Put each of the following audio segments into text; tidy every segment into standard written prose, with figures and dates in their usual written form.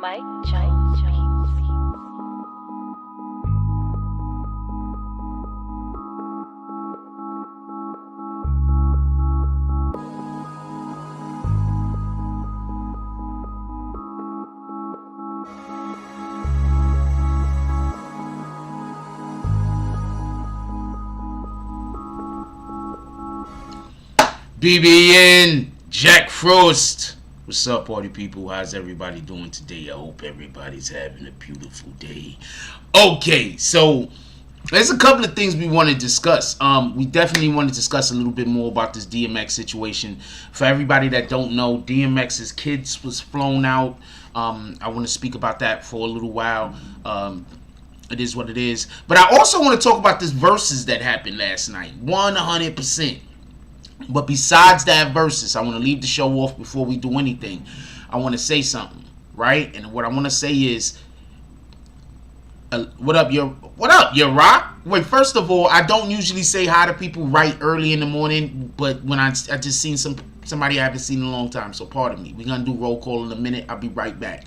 Mike Jones Beats. BBN Jack Frost. What's up, party people? How's everybody doing today? I hope everybody's having a beautiful day. Okay, so there's a couple of things we want to discuss. We definitely want to discuss a little bit more about this DMX situation. For everybody that don't know, DMX's kids was flown out. I want to speak about that for a little while. It is what it is. But I also want to talk about this VERZUZ that happened last night. 100%. But besides that VERZUZ, I want to leave the show off before we do anything. I want to say something, right? And what I want to say is, what up, your rock? Wait, first of all, I don't usually say hi to people right early in the morning, but when I just seen somebody I haven't seen in a long time, so pardon me. We're gonna do roll call in a minute. I'll be right back.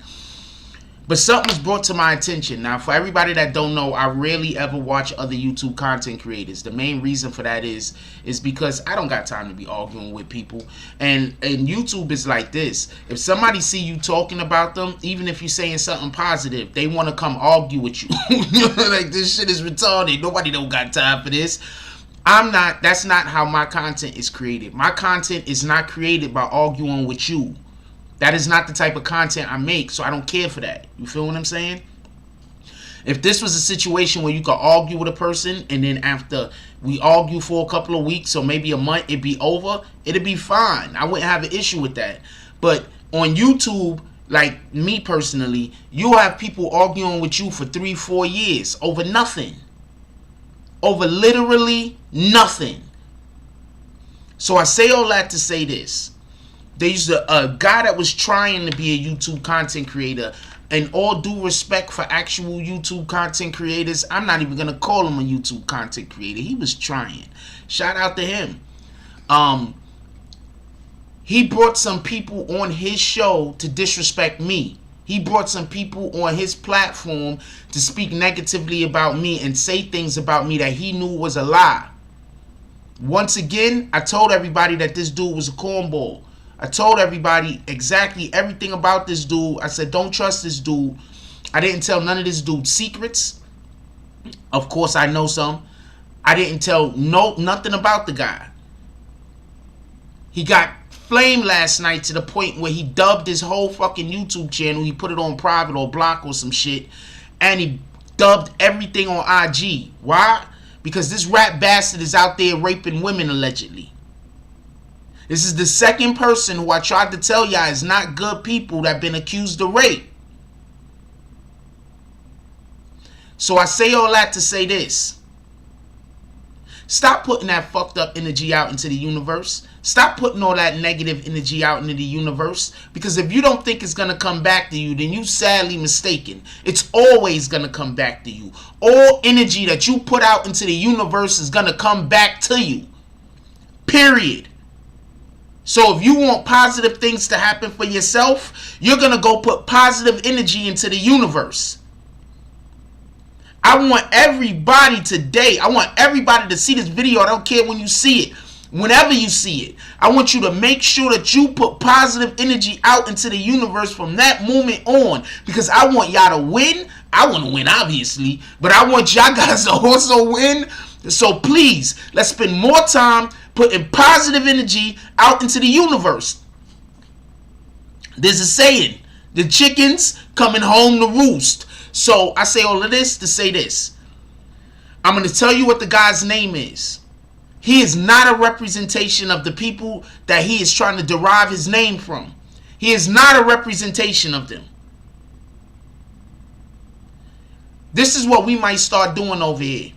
But something was brought to my attention. Now, for everybody that don't know, I rarely ever watch other YouTube content creators. The main reason for that is because I don't got time to be arguing with people. And YouTube is like this. If somebody see you talking about them, even if you're saying something positive, they want to come argue with you. Like, this shit is retarded. Nobody don't got time for this. That's not how my content is created. My content is not created by arguing with you. That is not the type of content I make, so I don't care for that. You feel what I'm saying? If this was a situation where you could argue with a person, and then after we argue for a couple of weeks or maybe a month, it'd be over, it'd be fine. I wouldn't have an issue with that. But on YouTube, like me personally, you'll have people arguing with you for 3-4 years over nothing. Over literally nothing. So I say all that to say this. There used a guy that was trying to be a YouTube content creator, and all due respect for actual YouTube content creators, I'm not even gonna call him a YouTube content creator. He was trying. Shout out to him. He brought some people on his show to disrespect me. He brought some people on his platform to speak negatively about me and say things about me that he knew was a lie. Once again, I told everybody that this dude was a cornball. I told everybody exactly everything about this dude. I said, don't trust this dude. I didn't tell none of this dude's secrets. Of course, I know some. I didn't tell nothing about the guy. He got flamed last night to the point where he dubbed his whole fucking YouTube channel. He put it on private or block or some shit. And he dubbed everything on IG. Why? Because this rat bastard is out there raping women allegedly. This is the second person who I tried to tell y'all is not good people that been accused of rape. So I say all that to say this. Stop putting that fucked up energy out into the universe. Stop putting all that negative energy out into the universe. Because if you don't think it's going to come back to you, then you sadly mistaken. It's always going to come back to you. All energy that you put out into the universe is going to come back to you. Period. So if you want positive things to happen for yourself, you're going to go put positive energy into the universe. I want everybody today, I want everybody to see this video. I don't care when you see it. Whenever you see it, I want you to make sure that you put positive energy out into the universe from that moment on. Because I want y'all to win. I want to win, obviously. But I want y'all guys to also win. So please, let's spend more time putting positive energy out into the universe. There's a saying, the chickens coming home to roost. So I say all of this to say this. I'm going to tell you what the guy's name is. He is not a representation of the people that he is trying to derive his name from. He is not a representation of them. This is what we might start doing over here.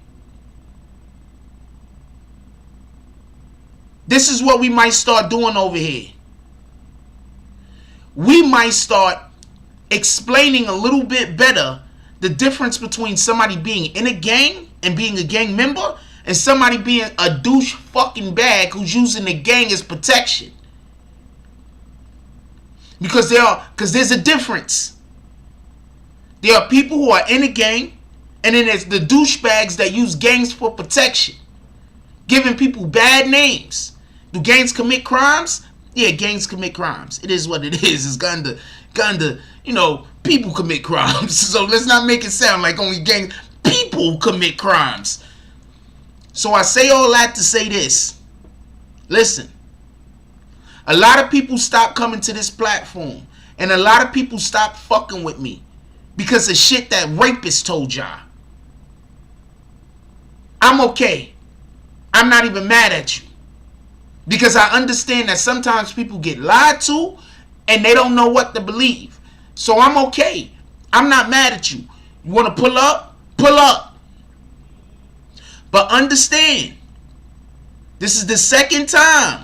This is what we might start doing over here. We might start explaining a little bit better the difference between somebody being in a gang and being a gang member and somebody being a douche fucking bag who's using the gang as protection. Because there's a difference. There are people who are in a gang, and then there's the douchebags that use gangs for protection, giving people bad names. Do gangs commit crimes? Yeah, gangs commit crimes. It is what it is. It's gonna, you know, people commit crimes. So let's not make it sound like only gangs. People commit crimes. So I say all that to say this. Listen, a lot of people stop coming to this platform, and a lot of people stop fucking with me because of shit that rapists told y'all. I'm okay. I'm not even mad at you, because I understand that sometimes people get lied to and they don't know what to believe. So I'm okay. I'm not mad at you. You want to pull up? Pull up. But understand, this is the second time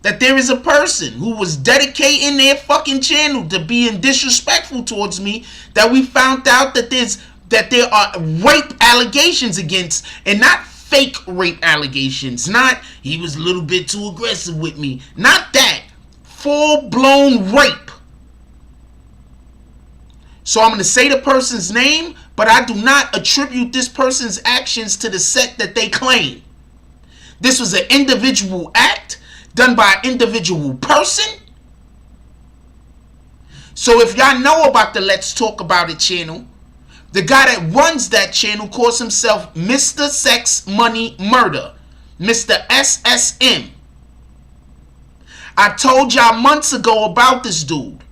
that there is a person who was dedicating their fucking channel to being disrespectful towards me, that we found out that there are rape allegations against, and not fake rape allegations. Not he was a little bit too aggressive with me. Not that. Full-blown rape. So I'm going to say the person's name, but I do not attribute this person's actions to the sect that they claim. This was an individual act done by an individual person. So if y'all know about the Let's Talk About It channel, the guy that runs that channel calls himself Mr. Sex Money Murder, Mr. SSM. I told y'all months ago about this dude.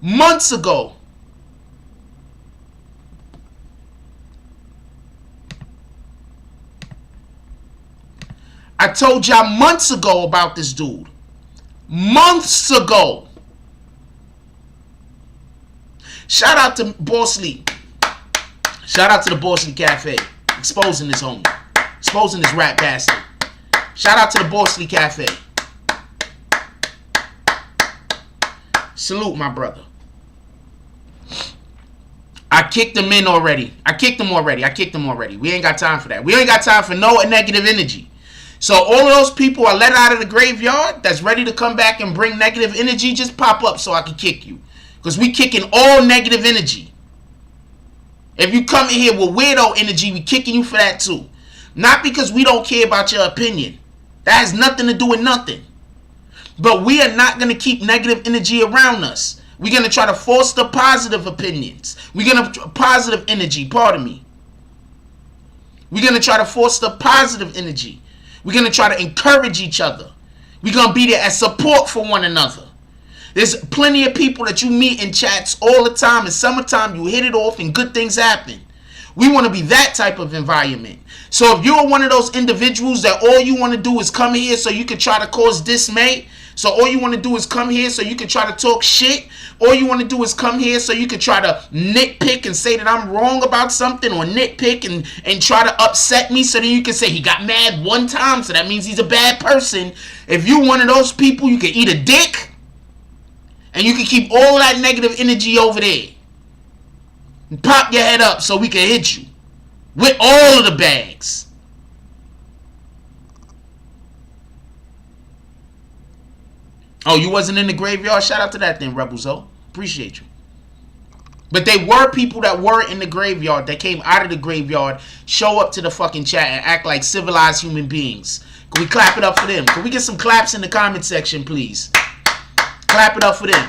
Months ago. I told y'all months ago about this dude. Months ago. Shout out to Boss Lee. Shout out to the Boss Lee Cafe. Exposing this homie. Exposing this rat bastard. Shout out to the Boss Lee Cafe. Salute, my brother. I kicked him in already. I kicked him already. We ain't got time for that. We ain't got time for no negative energy. So all of those people are let out of the graveyard that's ready to come back and bring negative energy, just pop up so I can kick you. Because we kicking all negative energy. If you come in here with weirdo energy, we kicking you for that too. Not because we don't care about your opinion. That has nothing to do with nothing. But we are not going to keep negative energy around us. We're going to try to foster positive opinions. We're going to positive energy, pardon me. We're going to try to foster positive energy. We're going to try to encourage each other. We're going to be there as support for one another. There's plenty of people that you meet in chats all the time. In summertime, you hit it off and good things happen. We want to be that type of environment. So if you're one of those individuals that all you want to do is come here so you can try to cause dismay, so all you want to do is come here so you can try to talk shit, all you want to do is come here so you can try to nitpick and say that I'm wrong about something, or nitpick and try to upset me so that you can say he got mad one time, so that means he's a bad person. If you're one of those people, you can eat a dick and you can keep all that negative energy over there and pop your head up so we can hit you with all of the bags. Oh, you wasn't in the graveyard? Shout out to that then, Rebels. Appreciate you. But they were people that were in the graveyard, that came out of the graveyard, show up to the fucking chat and act like civilized human beings. Can we clap it up for them? Can we get some claps in the comment section, please? Clap it up for them.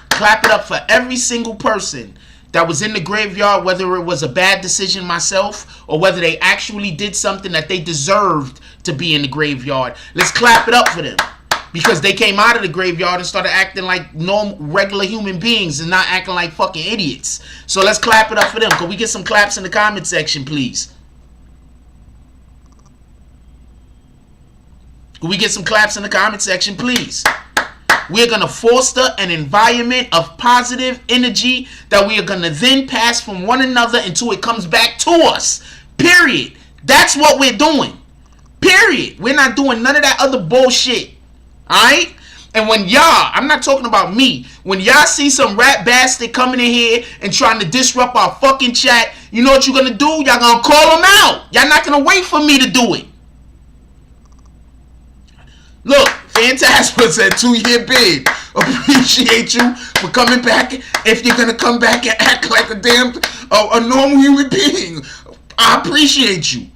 Clap it up for every single person that was in the graveyard, whether it was a bad decision myself or whether they actually did something that they deserved to be in the graveyard. Let's clap it up for them. Because they came out of the graveyard and started acting like normal, regular human beings and not acting like fucking idiots. So let's clap it up for them. Can we get some claps in the comment section, please? Can we get some claps in the comment section, please? We're going to foster an environment of positive energy that we are going to then pass from one another until it comes back to us. Period. That's what we're doing. Period. We're not doing none of that other bullshit. Alright? And when y'all, I'm not talking about me, when y'all see some rat bastard coming in here and trying to disrupt our fucking chat, you know what you're going to do? Y'all going to call them out. Y'all not going to wait for me to do it. Look, Phantasma said 2-year bid. Appreciate you for coming back. If you're gonna come back and act like a damn a normal human being, I appreciate you.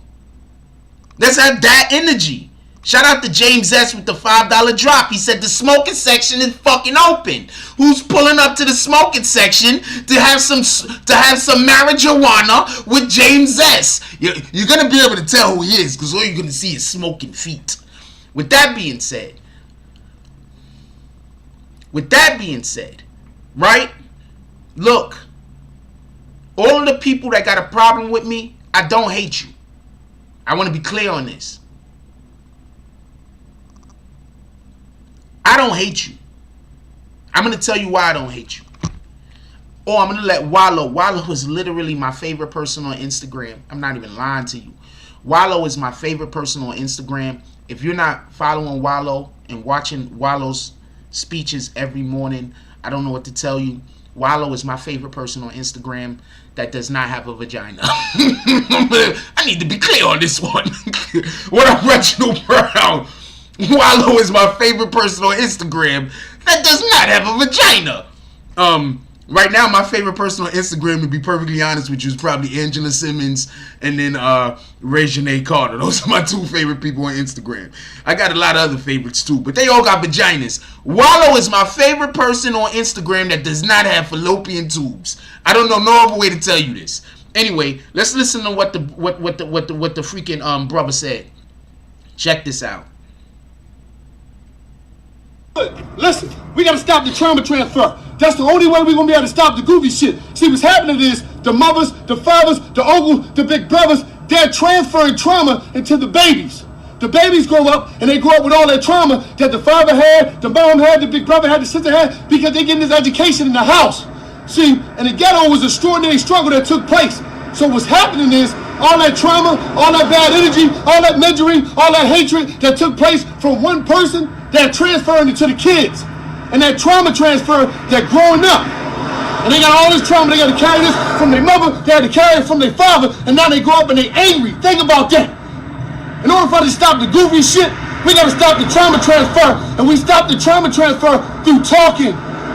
Let's have that energy. Shout out to James S with the $5 drop. He said the smoking section is fucking open. Who's pulling up to the smoking section to have some marijuana with James S? You're gonna be able to tell who he is because all you're gonna see is smoking feet. With that being said, right? Look, all of the people that got a problem with me, I don't hate you. I want to be clear on this. I don't hate you. I'm going to tell you why I don't hate you. Or I'm going to let Wallow. Wallow is literally my favorite person on Instagram. I'm not even lying to you. Wallow is my favorite person on Instagram. If you're not following Wallow and watching Wallow's speeches every morning, I don't know what to tell you. Wallow is my favorite person on Instagram that does not have a vagina. I need to be clear on this one. What up, Reginald Brown? Wallow is my favorite person on Instagram that does not have a vagina. Right now, my favorite person on Instagram, to be perfectly honest with you, is probably Angela Simmons and then Reginae Carter. Those are my two favorite people on Instagram. I got a lot of other favorites too, but they all got vaginas. Wallow is my favorite person on Instagram that does not have fallopian tubes. I don't know no other way to tell you this. Anyway, let's listen to what the freaking brother said. Check this out. Listen, we gotta stop the trauma transfer. That's the only way we're gonna be able to stop the goofy shit. See, what's happening is the mothers, the fathers, the uncles, the big brothers, they're transferring trauma into the babies. The babies grow up and they grow up with all that trauma that the father had, the mom had, the big brother had, the sister had, because they're getting this education in the house. See, and the ghetto was an extraordinary struggle that took place. So what's happening is all that trauma, all that bad energy, all that misery, all that hatred that took place from one person, they're transferring it to the kids. And that trauma transfer, they're growing up. And they got all this trauma, they got to carry this from their mother, they had to carry it from their father, and now they grow up and they angry. Think about that. In order for us to stop the goofy shit, we got to stop the trauma transfer. And we stop the trauma transfer through talking.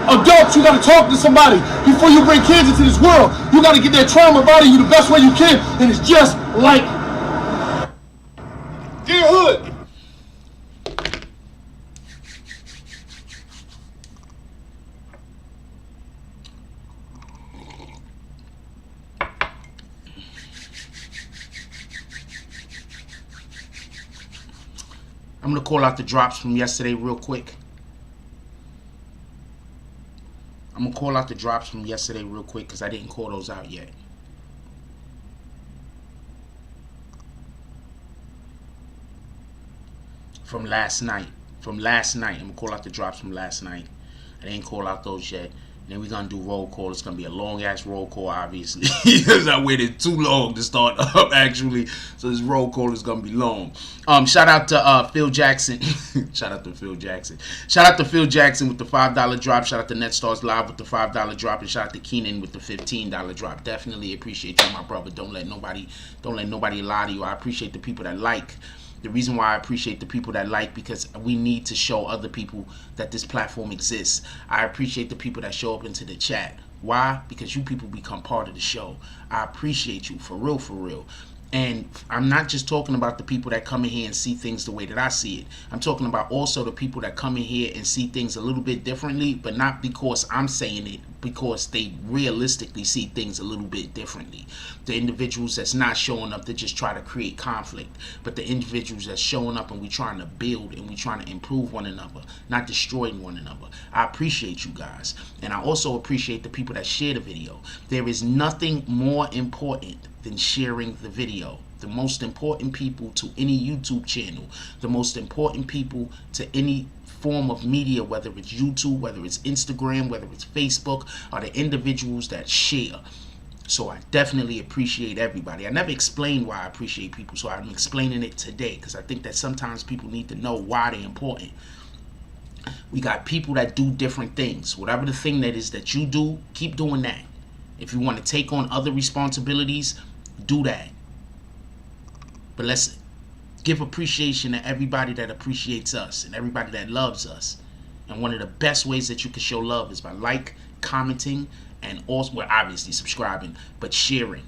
Adults, you got to talk to somebody before you bring kids into this world. You got to get that trauma out of you the best way you can. And it's just like Dear Hood. I'm going to call out the drops from yesterday real quick. Because I didn't call those out yet. From last night. I'm going to call out the drops from last night. I didn't call out those yet. Then we're going to do roll call. It's going to be a long-ass roll call, obviously. Because I waited too long to start up, actually. So this roll call is going to be long. Shout out to Phil Jackson. Shout out to Phil Jackson with the $5 drop. Shout out to NetStars Live with the $5 drop. And shout out to Keenan with the $15 drop. Definitely appreciate you, my brother. Don't let nobody lie to you. I appreciate the people that like. The reason why I appreciate the people that like, because we need to show other people that this platform exists. I appreciate the people that show up into the chat. Why? Because you people become part of the show. I appreciate you, for real, for real. And I'm not just talking about the people that come in here and see things the way that I see it. I'm talking about also the people that come in here and see things a little bit differently, but not because I'm saying it, because they realistically see things a little bit differently. The individuals that's not showing up to just try to create conflict, but the individuals that's showing up and we trying to build and we trying to improve one another, not destroying one another. I appreciate you guys. And I also appreciate the people that share the video. There is nothing more important than sharing the video. The most important people to any YouTube channel, the most important people to any form of media, whether it's YouTube, whether it's Instagram, whether it's Facebook, are the individuals that share. So I definitely appreciate everybody. I never explained why I appreciate people, so I'm explaining it today because I think that sometimes people need to know why they're important. We got people that do different things. Whatever the thing that is that you do, keep doing that. If you want to take on other responsibilities, do that. But let's give appreciation to everybody that appreciates us and everybody that loves us. And one of the best ways that you can show love is by commenting, and also, well, obviously subscribing, but sharing.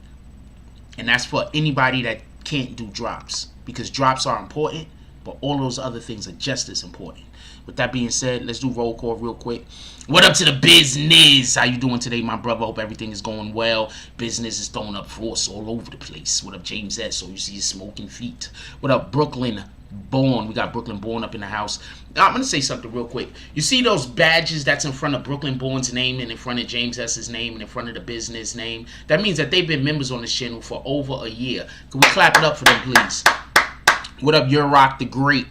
And that's for anybody that can't do drops, because drops are important, but all those other things are just as important. With that being said, let's do roll call real quick. What up to the business? How you doing today, my brother? Hope everything is going well. Business is throwing up force all over the place. What up, James S? So you see his smoking feet. What up, Brooklyn Born? We got Brooklyn Born up in the house. I'm going to say something real quick. You see those badges that's in front of Brooklyn Born's name and in front of James S's name and in front of the business name? That means that they've been members on this channel for over a year. Can we clap it up for them, please? What up, Your Rock the Great?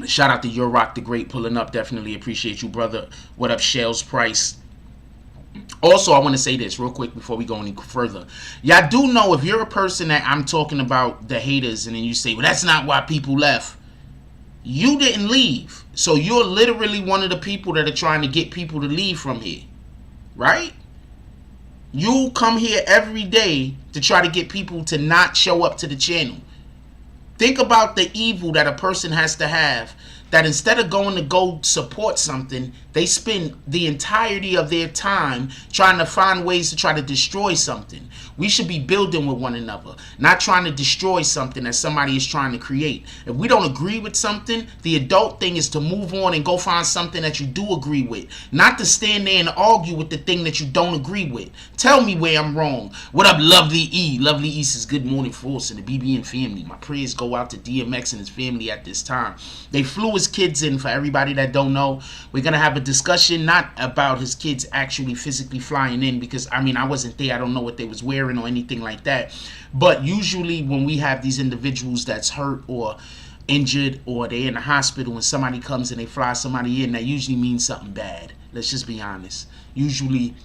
Shout out to Your Rock the Great pulling up. Definitely appreciate you, brother. What up, Shells Price? Also, I want to say this real quick before we go any further. Y'all do know, if you're a person that I'm talking about the haters, and then you say, well, that's not why people left. You didn't leave. So you're literally one of the people that are trying to get people to leave from here. Right? You come here every day to try to get people to not show up to the channel. Think about the evil that a person has to have, that instead of going to go support something, they spend the entirety of their time trying to find ways to try to destroy something. We should be building with one another, not trying to destroy something that somebody is trying to create. If we don't agree with something, the adult thing is to move on and go find something that you do agree with, not to stand there and argue with the thing that you don't agree with. Tell me where I'm wrong. What up, Lovely E? Lovely E says, good morning, force and the BBN family. My prayers go out to DMX and his family at this time. They flew his kids in. For everybody that don't know, we're gonna have a discussion not about his kids actually physically flying in, because I mean, I wasn't there. I don't know what they was wearing or anything like that. But usually when we have these individuals that's hurt or injured or they're in the hospital and somebody comes and they fly somebody in, that usually means something bad. Let's just be honest. Usually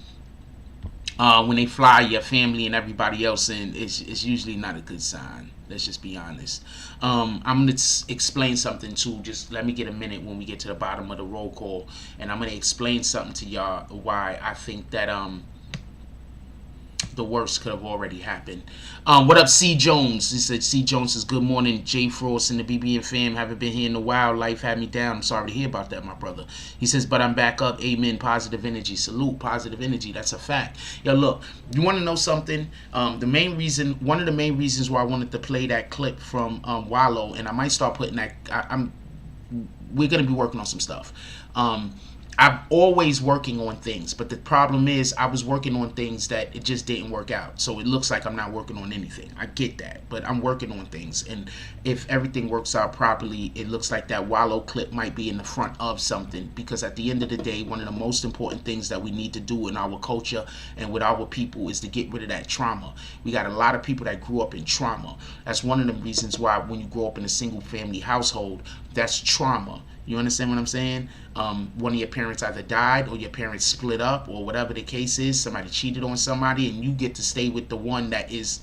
when they fly your family and everybody else in, it's usually not a good sign. Let's just be honest. I'm going to explain something too. Just let me get a minute when we get to the bottom of the roll call. And I'm going to explain something to y'all why I think that the worst could have already happened. What up, C. Jones? He said, C. Jones says, good morning, J. Frost and the BBN fam. Haven't been here in a while. Life had me down. I'm sorry to hear about that, my brother. He says, but I'm back up. Amen. Positive energy. Salute. Positive energy. That's a fact. Yo, look, you want to know something? One of the main reasons why I wanted to play that clip from Wallow, and I might start putting that, we're going to be working on some stuff. I'm always working on things, but the problem is I was working on things that it just didn't work out. So it looks like I'm not working on anything. I get that, but I'm working on things. And if everything works out properly, it looks like that Wallow clip might be in the front of something, because at the end of the day, one of the most important things that we need to do in our culture and with our people is to get rid of that trauma. We got a lot of people that grew up in trauma. That's one of the reasons why when you grow up in a single family household, that's trauma. You understand what I'm saying? One of your parents either died or your parents split up or whatever the case is. Somebody cheated on somebody and you get to stay with the one that is,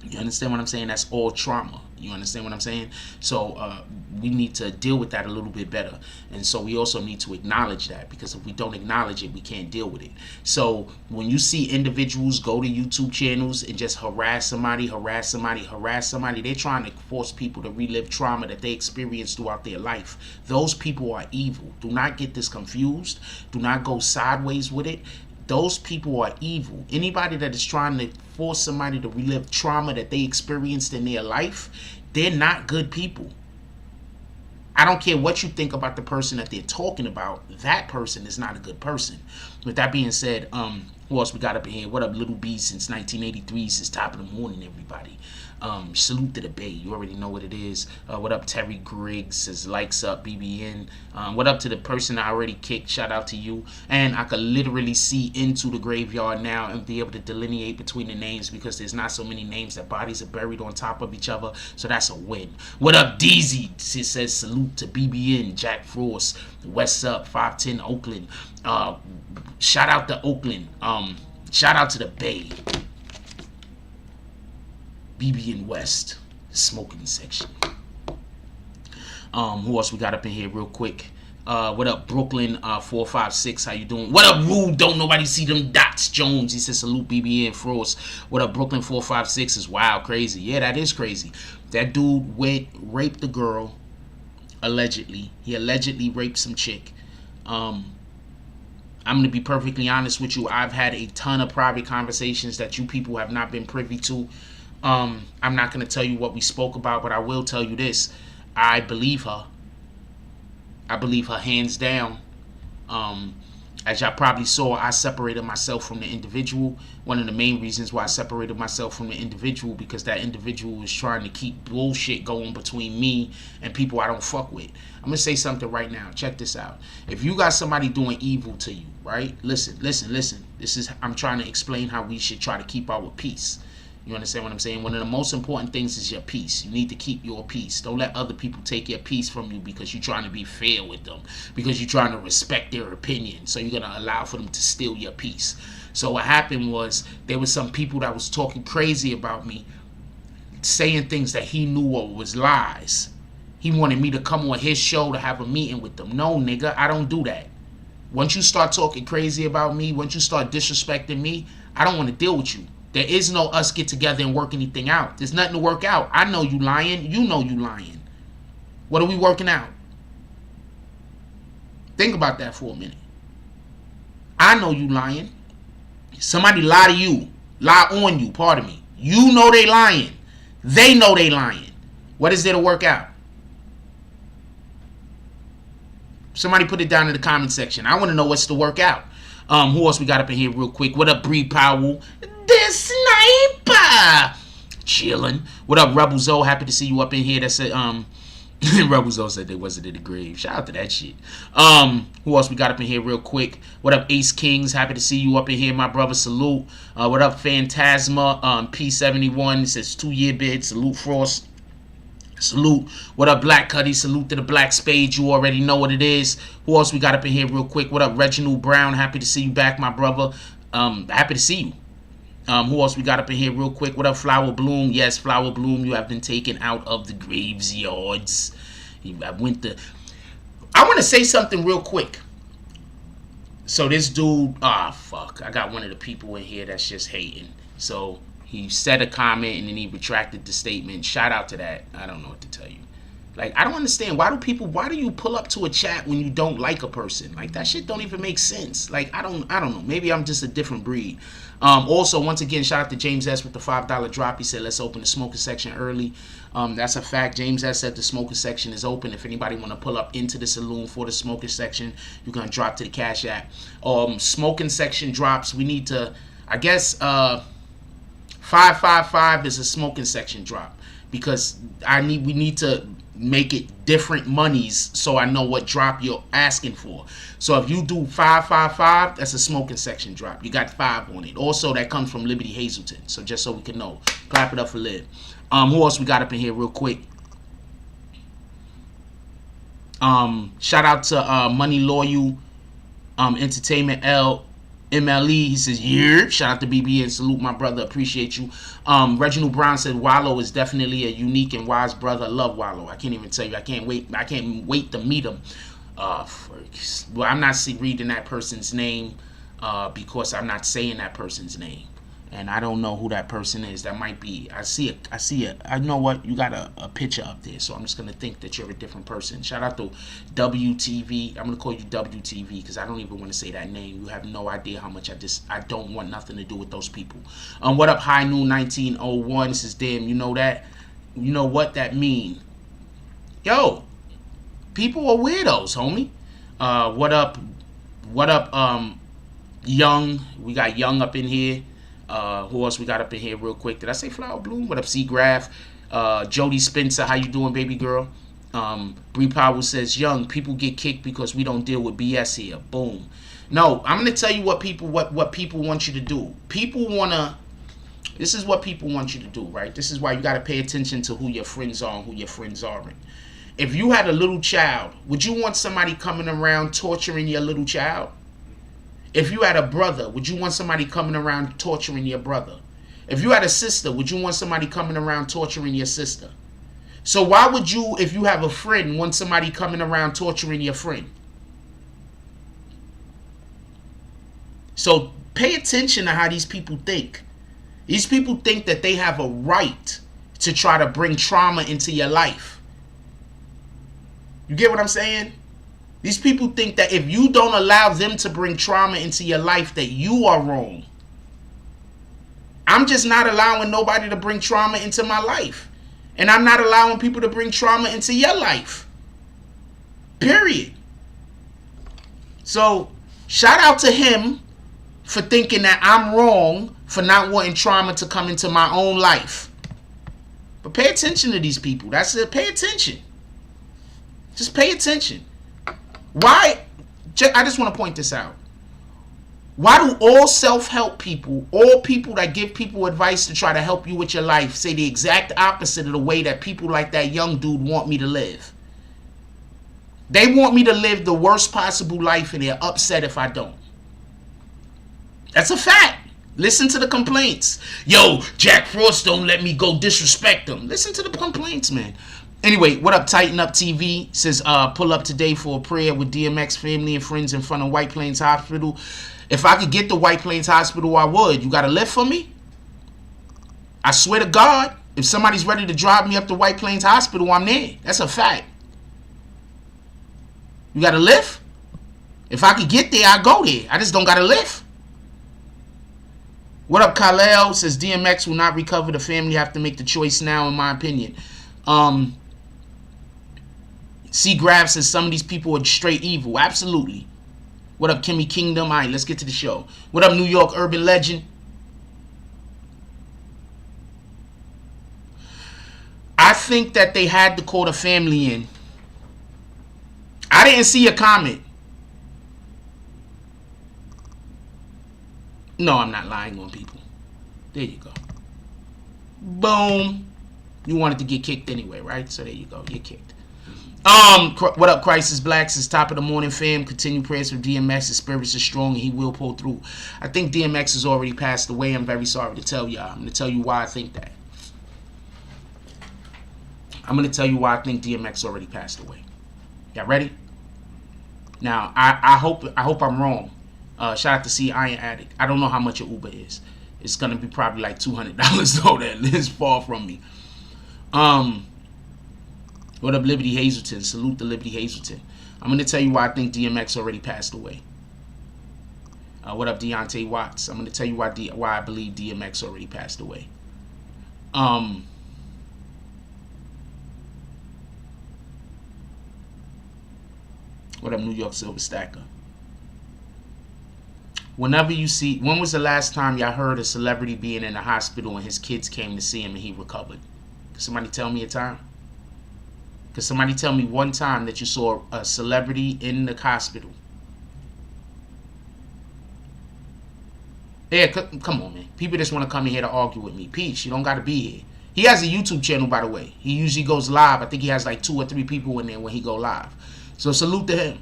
you understand what I'm saying? That's all trauma. You understand what I'm saying? So we need to deal with that a little bit better. And so we also need to acknowledge that, because if we don't acknowledge it, we can't deal with it. So when you see individuals go to YouTube channels and just harass somebody, they're trying to force people to relive trauma that they experienced throughout their life. Those people are evil. Do not get this confused. Do not go sideways with it. Those people are evil. Anybody that is trying to force somebody to relive trauma that they experienced in their life, they're not good people. I don't care what you think about the person that they're talking about. That person is not a good person. With that being said, who else we got up in here? What up, Little B? Since 1983, since top of the morning, everybody. Salute to the Bay. You already know what it is. What up, Terry Griggs? Says likes up, BBN. What up to the person I already kicked? Shout out to you. And I could literally see into the graveyard now and be able to delineate between the names, because there's not so many names that bodies are buried on top of each other. So that's a win. What up, DZ? It says salute to BBN, Jack Frost, West Up, 510 Oakland. Shout out to Oakland. Shout out to the Bay. BBN West, the smoking section. Who else we got up in here real quick? What up, Brooklyn 456? How you doing? What up, Rude? Don't nobody see them dots, Jones? He says salute BBN Frost. What up, Brooklyn 456? Is wild, crazy. Yeah, that is crazy. That dude raped the girl, Allegedly. He allegedly raped some chick. I'm going to be perfectly honest with you. I've had a ton of private conversations that you people have not been privy to. I'm not going to tell you what we spoke about, but I will tell you this. I believe her. I believe her hands down. As y'all probably saw, I separated myself from the individual. One of the main reasons why I separated myself from the individual, because that individual was trying to keep bullshit going between me and people I don't fuck with. I'm going to say something right now. Check this out. If you got somebody doing evil to you, right? Listen. I'm trying to explain how we should try to keep our peace. You understand what I'm saying? One of the most important things is your peace. You need to keep your peace. Don't let other people take your peace from you because you're trying to be fair with them, because you're trying to respect their opinion. So you're going to allow for them to steal your peace. So what happened was, there was some people that was talking crazy about me, saying things that he knew was lies. He wanted me to come on his show to have a meeting with them. No, nigga, I don't do that. Once you start talking crazy about me, once you start disrespecting me, I don't want to deal with you. There is no us get together and work anything out. There's nothing to work out. I know you lying. You know you lying. What are we working out? Think about that for a minute. I know you lying. Somebody lie to you. Lie on you, pardon me. You know they lying. They know they lying. What is there to work out? Somebody put it down in the comment section. I want to know what's to work out. Who else we got up in here real quick? What up, Bree Powell? The sniper chilling. What up, Rebel Zoe? Happy to see you up in here. That's it. Rebel Zoe said they wasn't in the grave. Shout out to that shit. Who else we got up in here real quick? What up, Ace Kings? Happy to see you up in here, my brother. Salute. What up, Phantasma? P71 says 2-year bid. Salute, Frost. Salute. What up, Black Cuddy? Salute to the Black Spade. You already know what it is. Who else we got up in here real quick? What up, Reginald Brown? Happy to see you back, my brother. Happy to see you. Who else we got up in here real quick? What up, Flower Bloom? Yes, Flower Bloom, you have been taken out of the graveyards. I want to say something real quick. So this dude, fuck. I got one of the people in here that's just hating. So he said a comment and then he retracted the statement. Shout out to that. I don't know what to tell you. Like, I don't understand. Why do you pull up to a chat when you don't like a person? Like, that shit don't even make sense. Like, I don't know. Maybe I'm just a different breed. Also, once again, shout out to James S. with the $5 drop. He said, let's open the smoker section early. That's a fact. James S. said the smoker section is open. If anybody want to pull up into the saloon for the smoker section, you're going to drop to the Cash App. Smoking section drops. We need to, I guess, 555 is a smoking section drop. Because we need to make it different monies so I know what drop you're asking for. So if you do 555, that's a smoking section drop. You got 5 on it. Also, that comes from Liberty Hazelton. So just so we can know. Clap it up for Lib. Who else we got up in here real quick? Shout out to Money Loyal Entertainment MLE. He says, yeah. Shout out to BB and salute my brother. Appreciate you. Reginald Brown said Wallow is definitely a unique and wise brother. I love Wallow. I can't even tell you. I can't wait to meet him. Well, I'm not reading that person's name because I'm not saying that person's name. And I don't know who that person is. That might be. I see it. I know what. You got a picture up there. So I'm just going to think that you're a different person. Shout out to WTV. I'm going to call you WTV because I don't even want to say that name. You have no idea how much I don't want nothing to do with those people. What up, High Noon 1901? This is damn. You know that? You know what that mean? Yo, people are weirdos, homie. What up, Young? We got Young up in here. Who else we got up in here real quick? Did I say Flower Bloom? What up, Seagraph? Jody Spencer, how you doing, baby girl? Bree Powell says, Young, people get kicked because we don't deal with BS here. Boom. No, I'm going to tell you what people want you to do. This is what people want you to do, right? This is why you got to pay attention to who your friends are and who your friends aren't. If you had a little child, would you want somebody coming around torturing your little child? If you had a brother, would you want somebody coming around torturing your brother? If you had a sister, would you want somebody coming around torturing your sister? So why would you, if you have a friend, want somebody coming around torturing your friend? So pay attention to how these people think. These people think that they have a right to try to bring trauma into your life. You get what I'm saying? These people think that if you don't allow them to bring trauma into your life, that you are wrong. I'm just not allowing nobody to bring trauma into my life. And I'm not allowing people to bring trauma into your life. Period. So, shout out to him for thinking that I'm wrong for not wanting trauma to come into my own life. But pay attention to these people. That's it. Pay attention. Just pay attention. Why? I just want to point this out. Why do all self-help people, all people that give people advice to try to help you with your life, say the exact opposite of the way that people like that young dude want me to live? They want me to live the worst possible life and they're upset if I don't. That's a fact. Listen to the complaints. Yo, Jack Frost don't let me go disrespect them. Listen to the complaints, man. Anyway, what up, Tighten Up TV? Says, pull up today for a prayer with DMX family and friends in front of White Plains Hospital. If I could get to White Plains Hospital, I would. You got a lift for me? I swear to God, if somebody's ready to drive me up to White Plains Hospital, I'm there. That's a fact. You got a lift? If I could get there, I go there. I just don't got a lift. What up, Khalil? Says DMX will not recover. The family have to make the choice now, in my opinion. C. Grab says some of these people are straight evil. Absolutely. What up, Kimmy Kingdom? All right, let's get to the show. What up, New York Urban Legend? I think that they had to call the family in. I didn't see a comment. No, I'm not lying on people. There you go. Boom. You wanted to get kicked anyway, right? So there you go. You're kicked. What up, Crisis Blacks? It's top of the morning, fam. Continue prayers for DMX. His spirits are strong and he will pull through. I think DMX has already passed away. I'm very sorry to tell y'all. I'm going to tell you why I think that. I'm going to tell you why I think DMX already passed away. Y'all ready? Now, I hope I'm wrong. Shout out to C Iron Addict. I don't know how much an Uber is. It's going to be probably like $200 though. That is far from me. What up, Liberty Hazelton? Salute to Liberty Hazelton. I'm going to tell you why I think DMX already passed away. What up, Deontay Watts? I'm going to tell you why I believe DMX already passed away. What up, New York Silver Stacker? Whenever you see, when was the last time y'all heard a celebrity being in the hospital and his kids came to see him and he recovered? Can somebody tell me a time? Can somebody tell me one time that you saw a celebrity in the hospital? Yeah, come on, man. People just want to come in here to argue with me. Peach, you don't got to be here. He has a YouTube channel, by the way. He usually goes live. I think he has like 2 or 3 people in there when he go live. So salute to him.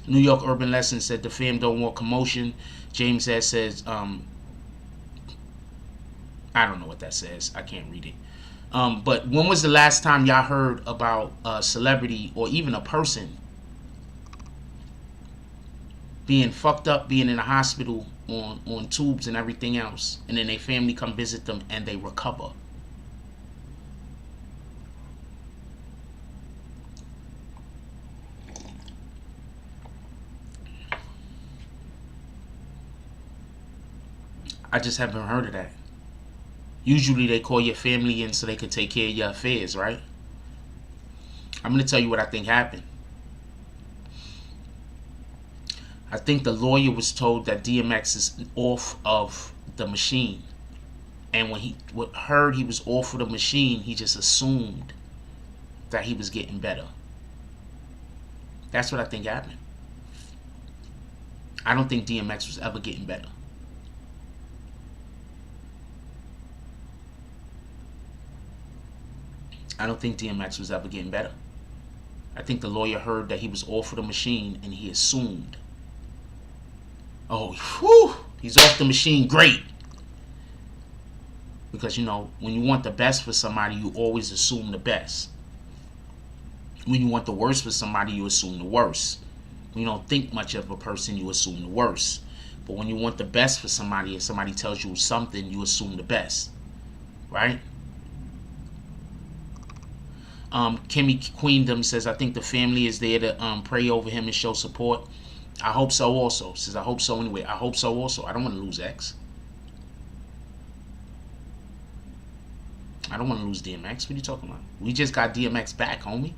New York Urban Lesson said the fam don't want commotion. James S says, I don't know what that says. I can't read it. But when was the last time y'all heard about a celebrity or even a person being fucked up, being in a hospital on tubes and everything else, and then their family come visit them and they recover? I just haven't heard of that. Usually they call your family in so they can take care of your affairs, right? I'm going to tell you what I think happened. I think the lawyer was told that DMX is off of the machine. And when he heard he was off of the machine, he just assumed that he was getting better. That's what I think happened. I don't think DMX was ever getting better. I don't think DMX was ever getting better. I think the lawyer heard that he was off of the machine and he assumed, oh, whew, he's off the machine, great. Because, you know, when you want the best for somebody, you always assume the best. When you want the worst for somebody, you assume the worst. When you don't think much of a person, you assume the worst. But when you want the best for somebody and somebody tells you something, you assume the best. Right? Kimmy Queendom says, I think the family is there to pray over him and show support. I hope so also. Says, I hope so anyway. I hope so also. I don't want to lose X. I don't want to lose DMX. What are you talking about? We just got DMX back, homie.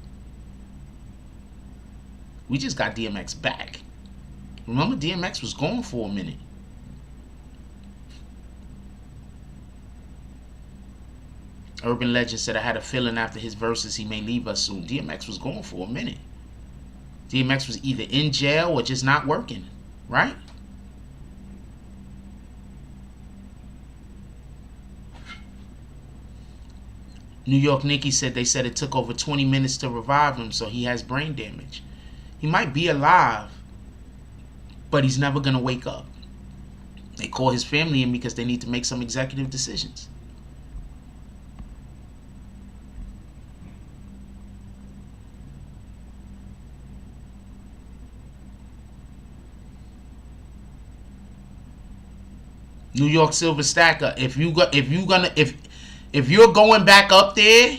We just got DMX back. Remember, DMX was gone for a minute. Urban Legend said, I had a feeling after his verses he may leave us soon. DMX was gone for a minute. DMX was either in jail or just not working, right? New York Nikki said they said it took over 20 minutes to revive him, so he has brain damage. He might be alive, but he's never going to wake up. They call his family in because they need to make some executive decisions. New York Silver Stacker, if you're going back up there,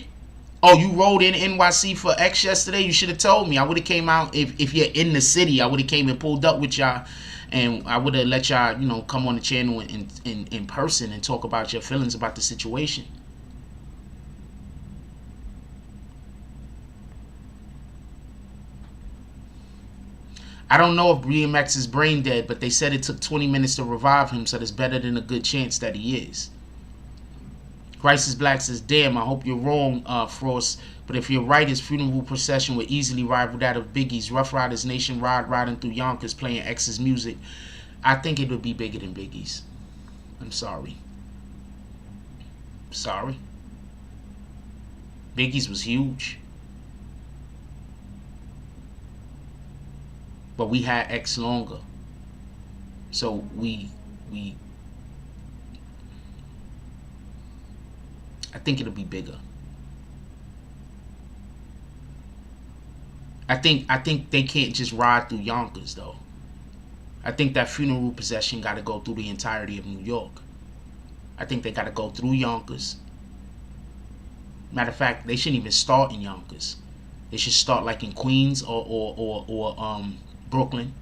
oh, you rode in NYC for X yesterday, you should have told me. I would have came out. If you're in the city, I would have came and pulled up with y'all, and I would have let y'all, you know, come on the channel in person and talk about your feelings about the situation. I don't know if DMX is brain dead, but they said it took 20 minutes to revive him, so that's better than a good chance that he is. Crisis Black says, damn, I hope you're wrong, Frost. But if you're right, his funeral procession would easily rival that of Biggie's. Rough Riders Nation riding through Yonkers playing X's music. I think it would be bigger than Biggie's. I'm sorry. Sorry. Biggie's was huge. But we had X longer. So we I think it'll be bigger. I think they can't just ride through Yonkers though. I think that funeral procession got to go through the entirety of New York. I think they got to go through Yonkers. Matter of fact, they shouldn't even start in Yonkers. They should start like in Queens or Brooklyn.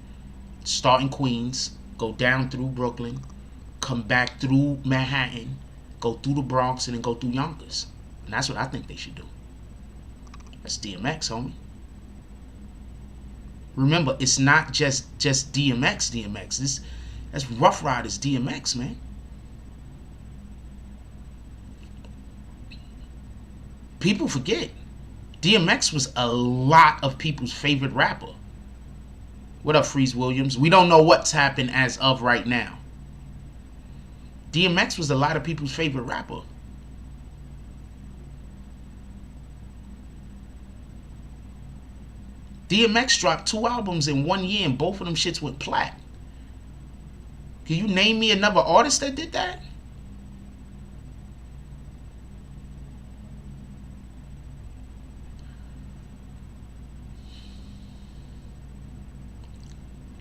Start in Queens, go down through Brooklyn, come back through Manhattan, go through the Bronx, and then go through Yonkers. And that's what I think they should do. That's DMX, homie. Remember, it's not just DMX. That's Rough Riders DMX, man. People forget. DMX was a lot of people's favorite rapper. What up, Freeze Williams? We don't know what's happened as of right now. DMX was a lot of people's favorite rapper. DMX dropped 2 albums in 1 year and both of them shits went plat. Can you name me another artist that did that?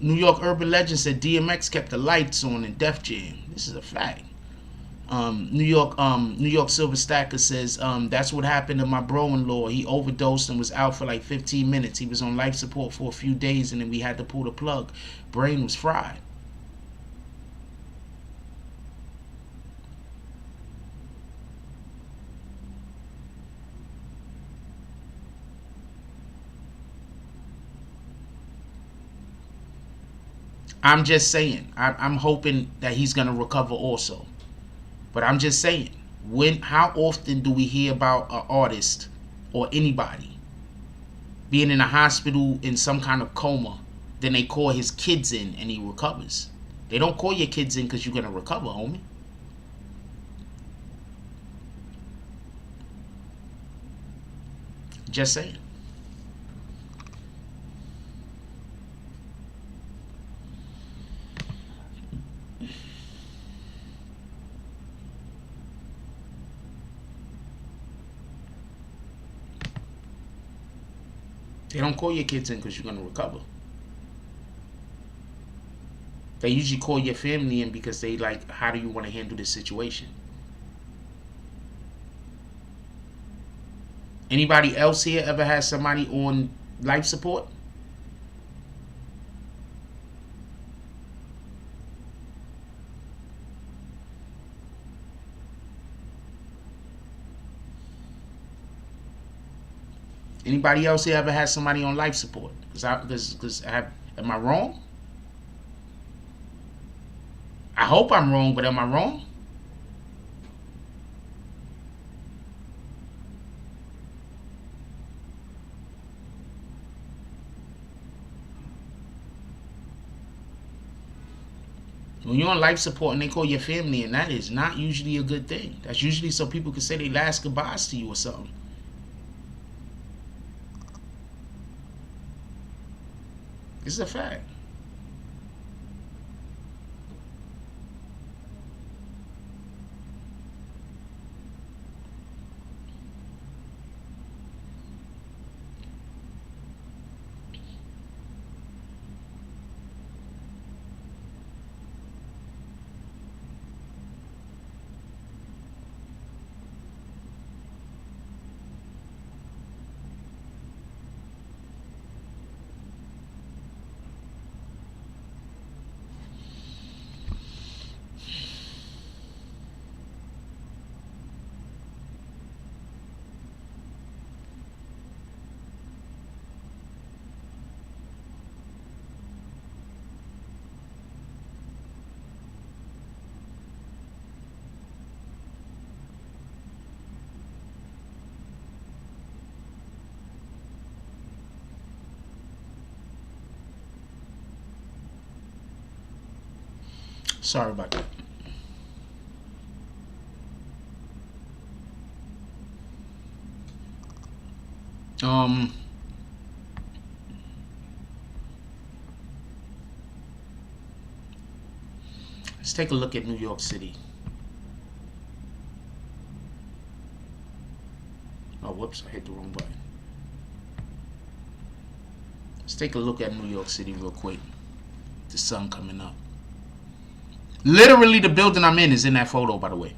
New York Urban Legend said DMX kept the lights on in Def Jam. This is a fact. New York Silver Stacker says, that's what happened to my bro-in-law. He overdosed and was out for like 15 minutes. He was on life support for a few days and then we had to pull the plug. Brain was fried. I'm just saying, I'm hoping that he's going to recover also. But I'm just saying, how often do we hear about an artist or anybody being in a hospital in some kind of coma, then they call his kids in and he recovers? They don't call your kids in because you're going to recover, homie. Just saying. They don't call your kids in because you're going to recover. They usually call your family in because they like, how do you want to handle this situation? Anybody else here ever had somebody on life support? Anybody else here ever had somebody on life support? Am I wrong? I hope I'm wrong, but am I wrong? When you're on life support and they call your family, and that is not usually a good thing. That's usually so people can say they last goodbyes to you or something. It's a fact. Sorry about that. Let's take a look at New York City. Oh, whoops, I hit the wrong button. Let's take a look at New York City real quick. The sun coming up. Literally, the building I'm in is in that photo, by the way.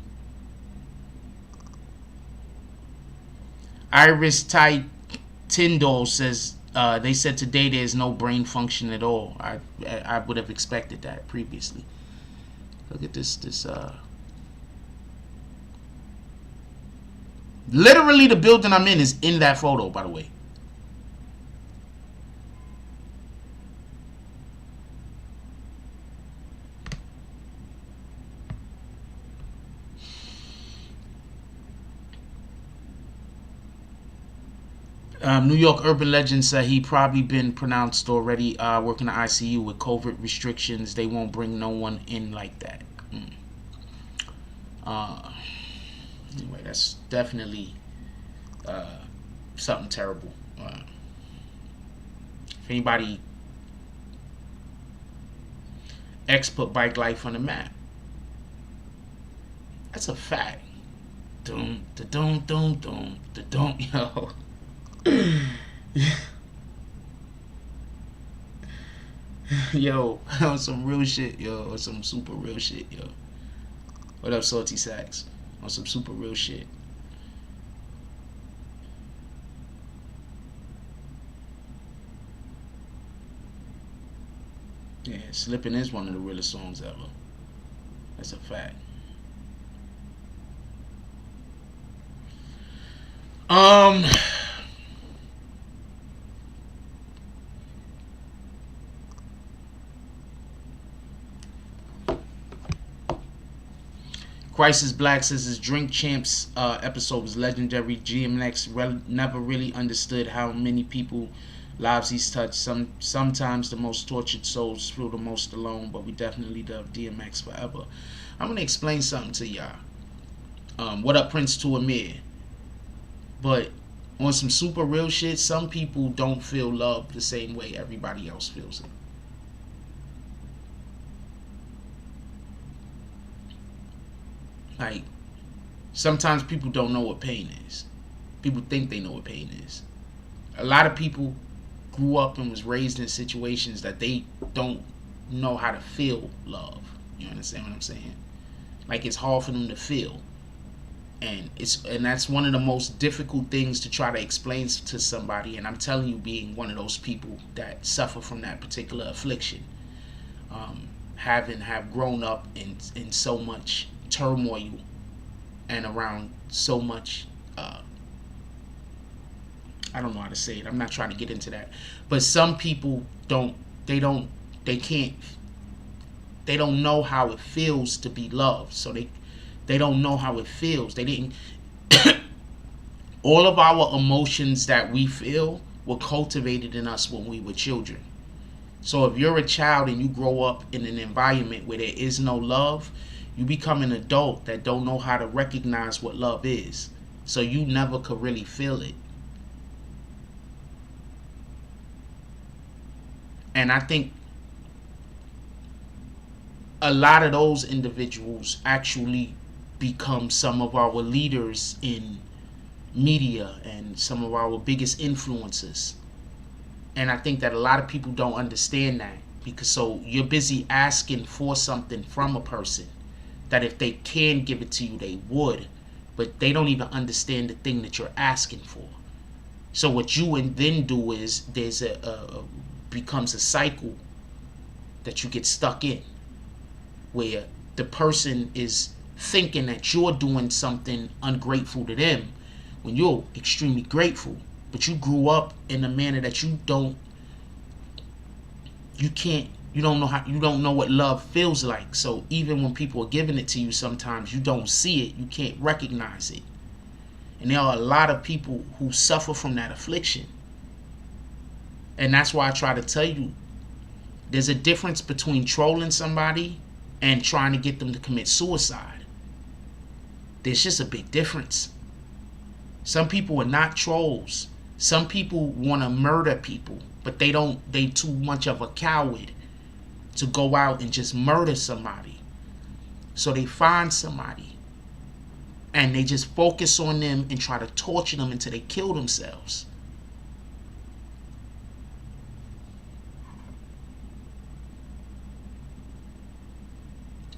Iris Ty Tyndall says, they said today there's no brain function at all. I would have expected that previously. Look at this. Literally, the building I'm in is in that photo, by the way. New York urban legend said he probably been pronounced already working the ICU with COVID restrictions. They won't bring no one in like that. Anyway, that's definitely something terrible. If anybody put bike life on the map, that's a fact. Doom, da doom, doom, doom, da doom, yo. Yo, on some real shit, yo, on some super real shit, yo. What up, Salty Sacks? On some super real shit. Yeah, Slippin' is one of the realest songs ever. That's a fact. Crisis Black says his Drink Champs episode was legendary. DMX never really understood how many people lives he's touched. Sometimes the most tortured souls feel the most alone, but we definitely love DMX forever. I'm gonna explain something to y'all. What up, Prince to Amir? But on some super real shit, some people don't feel love the same way everybody else feels it. Like, sometimes people don't know what pain is. People think they know what pain is. A lot of people grew up and was raised in situations that they don't know how to feel love. You understand what I'm saying? Like, it's hard for them to feel. And that's one of the most difficult things to try to explain to somebody. And I'm telling you, being one of those people that suffer from that particular affliction, have grown up in so much turmoil and around so much, I don't know how to say it. I'm not trying to get into that. But some people don't know how it feels to be loved. So they don't know how it feels. They didn't. All of our emotions that we feel were cultivated in us when we were children. So if you're a child and you grow up in an environment where there is no love, you become an adult that don't know how to recognize what love is. So you never could really feel it. And I think a lot of those individuals actually become some of our leaders in media and some of our biggest influencers. And I think that a lot of people don't understand that, because so you're busy asking for something from a person that if they can give it to you, they would, but they don't even understand the thing that you're asking for. So what you and then do is there's becomes a cycle that you get stuck in, where the person is thinking that you're doing something ungrateful to them when you're extremely grateful, but you grew up in a manner that you don't know what love feels like. So even when people are giving it to you, sometimes you don't see it, you can't recognize it. And there are a lot of people who suffer from that affliction. And that's why I try to tell you, there's a difference between trolling somebody and trying to get them to commit suicide. There's just a big difference. Some people are not trolls. Some people want to murder people, but they too much of a coward to go out and just murder somebody. So they find somebody and they just focus on them and try to torture them until they kill themselves.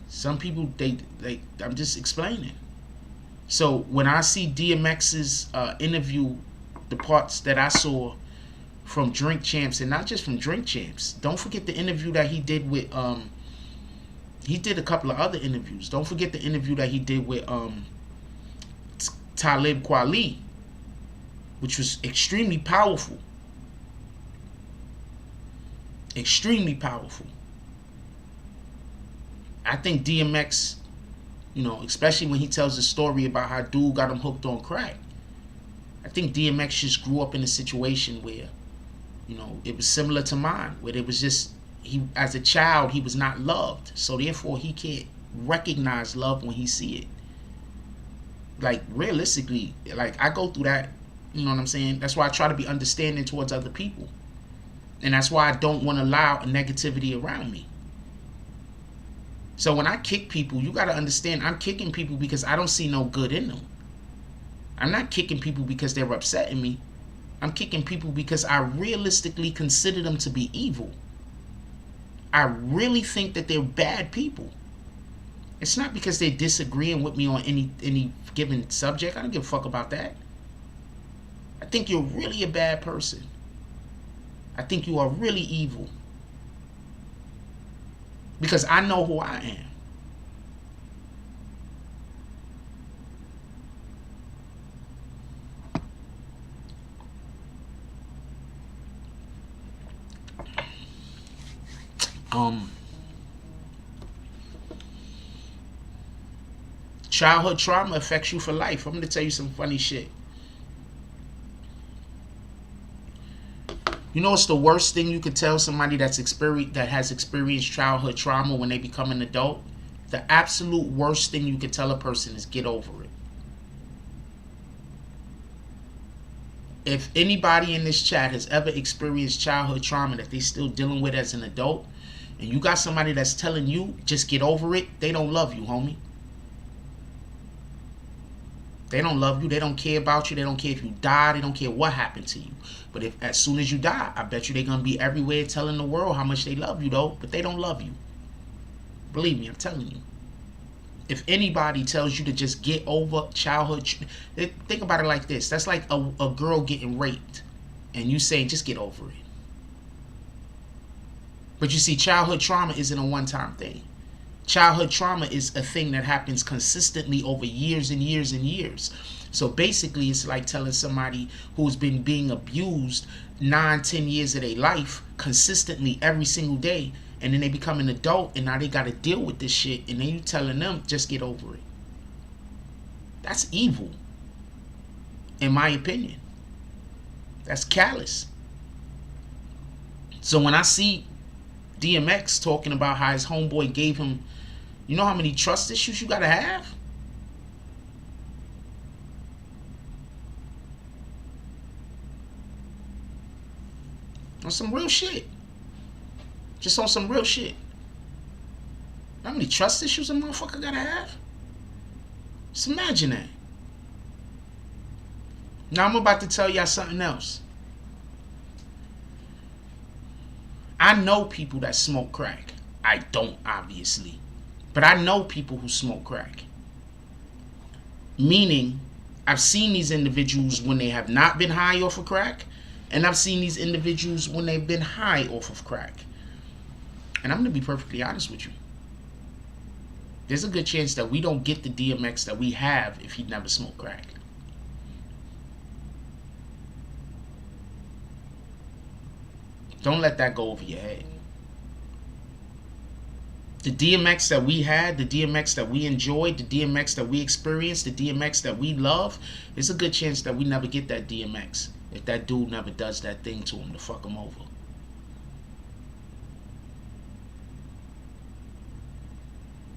Some people, I'm just explaining. So when I see DMX's interview, the parts that I saw from Drink Champs, and not just from Drink Champs, don't forget the interview that he did with, he did a couple of other interviews. Don't forget the interview that he did with Talib Kweli, which was extremely powerful. Extremely powerful. I think DMX, especially when he tells the story about how dude got him hooked on crack, I think DMX just grew up in a situation where, it was similar to mine, where it was just, as a child, he was not loved. So therefore, he can't recognize love when he see it. Like, realistically, like, I go through that, you know what I'm saying? That's why I try to be understanding towards other people. And that's why I don't want to allow negativity around me. So when I kick people, you got to understand, I'm kicking people because I don't see no good in them. I'm not kicking people because they're upsetting me. I'm kicking people because I realistically consider them to be evil. I really think that they're bad people. It's not because they're disagreeing with me on any given subject. I don't give a fuck about that. I think you're really a bad person. I think you are really evil. Because I know who I am. Childhood trauma affects you for life. I'm going to tell you some funny shit. You know what's the worst thing you could tell somebody that has experienced childhood trauma when they become an adult? The absolute worst thing you could tell a person is get over it. If anybody in this chat has ever experienced childhood trauma that they're still dealing with as an adult, and you got somebody that's telling you just get over it, they don't love you, homie. They don't love you. They don't care about you. They don't care if you die. They don't care what happened to you. But if as soon as you die, I bet you they're going to be everywhere telling the world how much they love you, though. But they don't love you. Believe me, I'm telling you. If anybody tells you to just get over childhood, think about it like this. That's like a girl getting raped and you saying just get over it. But you see, childhood trauma isn't a one-time thing. Childhood trauma is a thing that happens consistently over years and years and years. So basically, it's like telling somebody who's been being abused 9-10 years of their life consistently every single day, and then they become an adult and now they got to deal with this shit, and then you telling them just get over it. That's evil, in my opinion. That's callous. So when I see DMX talking about how his homeboy gave him, you know how many trust issues you gotta have? On some real shit. Just on some real shit. How many trust issues a motherfucker gotta have? Just imagine that. Now I'm about to tell y'all something else. I know people that smoke crack. I don't, obviously. But I know people who smoke crack. Meaning, I've seen these individuals when they have not been high off of crack, and I've seen these individuals when they've been high off of crack. And I'm going to be perfectly honest with you. There's a good chance that we don't get the DMX that we have if he never smoked crack. Don't let that go over your head. The DMX that we had, the DMX that we enjoyed, the DMX that we experienced, the DMX that we love, there's a good chance that we never get that DMX if that dude never does that thing to him to fuck him over.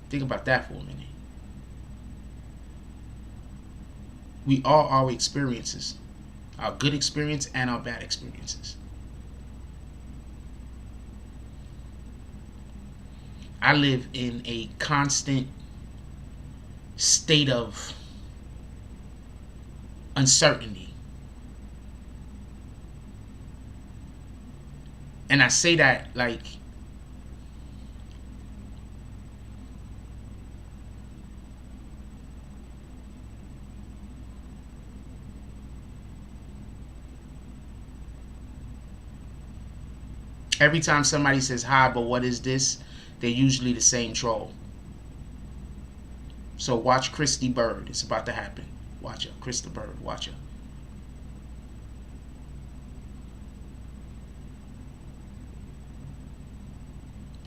Think about that for a minute. We are our experiences, our good experience and our bad experiences. I live in a constant state of uncertainty. And I say that like every time somebody says, hi, but what is this? They're usually the same troll. So watch Christy Bird. It's about to happen. Watch her. Christy Bird. Watch her.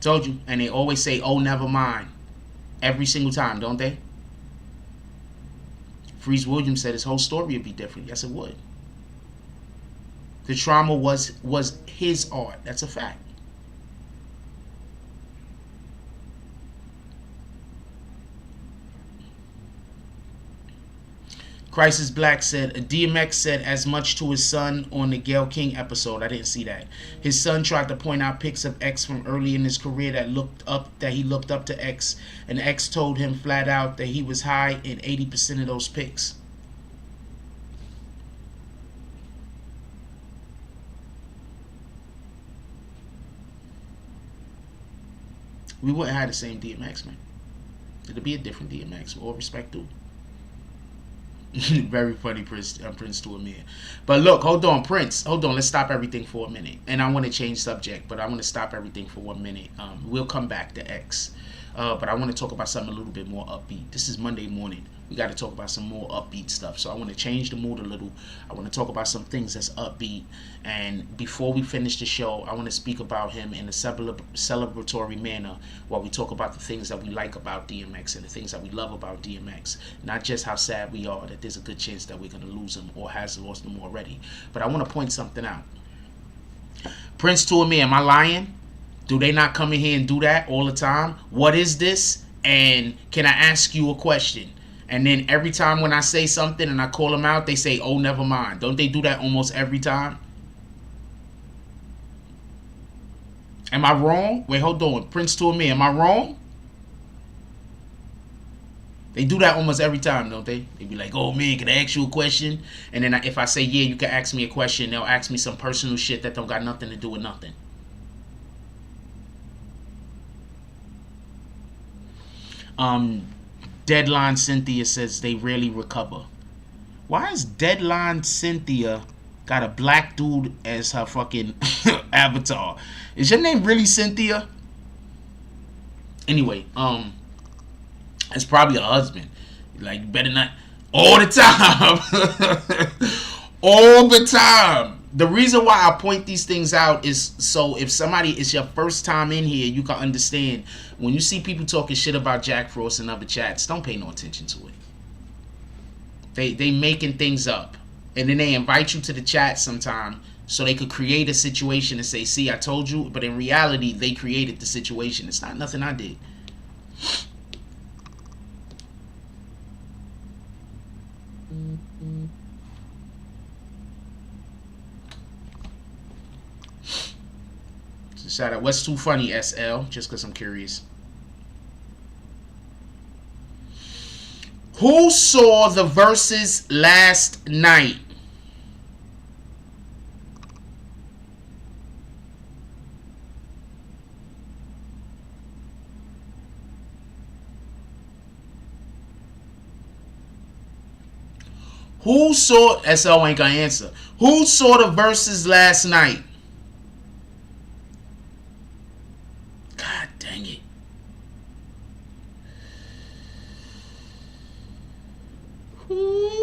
Told you. And they always say, oh, never mind. Every single time, don't they? Freeze Williams said his whole story would be different. Yes, it would. The trauma was his art. That's a fact. Crisis Black said, DMX said as much to his son on the Gayle King episode. I didn't see that. His son tried to point out pics of X from early in his career that he looked up to X, and X told him flat out that he was high in 80% of those pics. We wouldn't have the same DMX, man. It'd be a different DMX, with all respect to. Very funny, Prince to Amir. But look, hold on, Prince. Hold on, let's stop everything for a minute. And I want to change subject, but I want to stop everything for 1 minute. We'll come back to X. But I want to talk about something a little bit more upbeat. This is Monday morning. We got to talk about some more upbeat stuff. So I want to change the mood a little. I want to talk about some things that's upbeat. And before we finish the show, I want to speak about him in a celebratory manner while we talk about the things that we like about DMX and the things that we love about DMX. Not just how sad we are that there's a good chance that we're going to lose him or has lost him already. But I want to point something out. Prince to me, am I lying? Do they not come in here and do that all the time? What is this? And can I ask you a question? And then every time when I say something and I call them out, they say, oh, never mind. Don't they do that almost every time? Am I wrong? Wait, hold on. Prince to me, am I wrong? They do that almost every time, don't they? They be like, oh, man, can I ask you a question? And then if I say, yeah, you can ask me a question, they'll ask me some personal shit that don't got nothing to do with nothing. Deadline Cynthia says they rarely recover. Why is Deadline Cynthia got a black dude as her fucking avatar? Is your name really Cynthia? Anyway, it's probably a husband. Like, you better not. All the time. All the time. The reason why I point these things out is so if somebody is your first time in here, you can understand when you see people talking shit about Jack Frost in other chats, don't pay no attention to it. They making things up. And then they invite you to the chat sometime so they could create a situation and say, see, I told you. But in reality, they created the situation. It's not nothing I did. Shout out, what's too funny, SL? Just because I'm curious. Who saw the verses last night? Who saw, SL ain't gonna answer. Who saw the verses last night? God dang it. Ooh.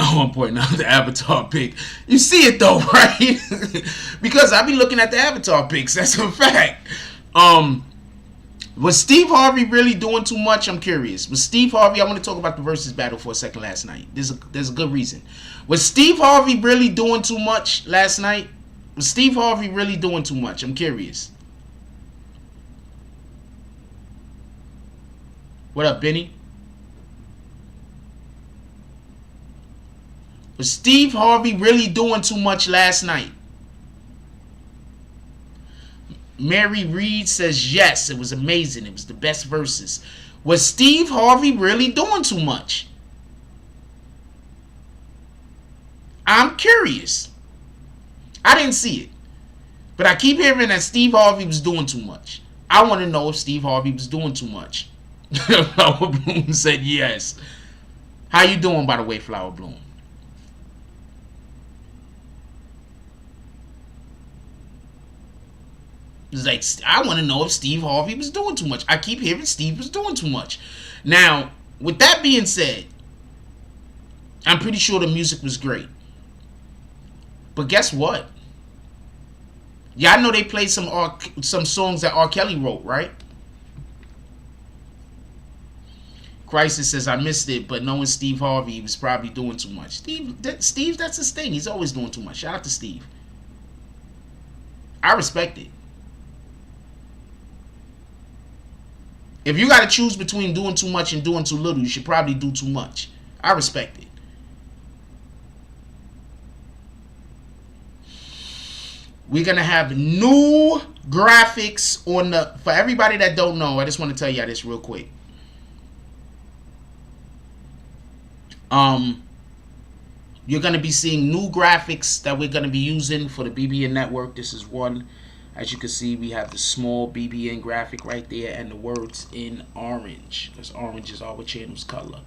I'm pointing out the avatar pic. You see it though, right? Because I be looking at the avatar pics. That's a fact. Was Steve Harvey really doing too much? I'm curious. Was Steve Harvey? I want to talk about the versus battle for a second last night. There's a good reason. Was Steve Harvey really doing too much last night? Was Steve Harvey really doing too much? I'm curious. What up, Benny? Was Steve Harvey really doing too much last night? Mary Reed says yes, it was amazing. It was the best verses. Was Steve Harvey really doing too much? I'm curious. I didn't see it. But I keep hearing that Steve Harvey was doing too much. I want to know if Steve Harvey was doing too much. Flower Bloom said yes. How you doing, by the way, Flower Bloom? It's like, I want to know if Steve Harvey was doing too much. I keep hearing Steve was doing too much. Now, with that being said, I'm pretty sure the music was great. But guess what? Y'all know they played some songs that R. Kelly wrote, right? Crisis says, I missed it, but knowing Steve Harvey, he was probably doing too much. Steve, that's his thing. He's always doing too much. Shout out to Steve. I respect it. If you got to choose between doing too much and doing too little, you should probably do too much. I respect it. We're going to have new graphics on the... For everybody that don't know, I just want to tell you this real quick. You're going to be seeing new graphics that we're going to be using for the BBN network. This is one. As you can see, we have the small BBN graphic right there and the words in orange, because orange is our channel's color.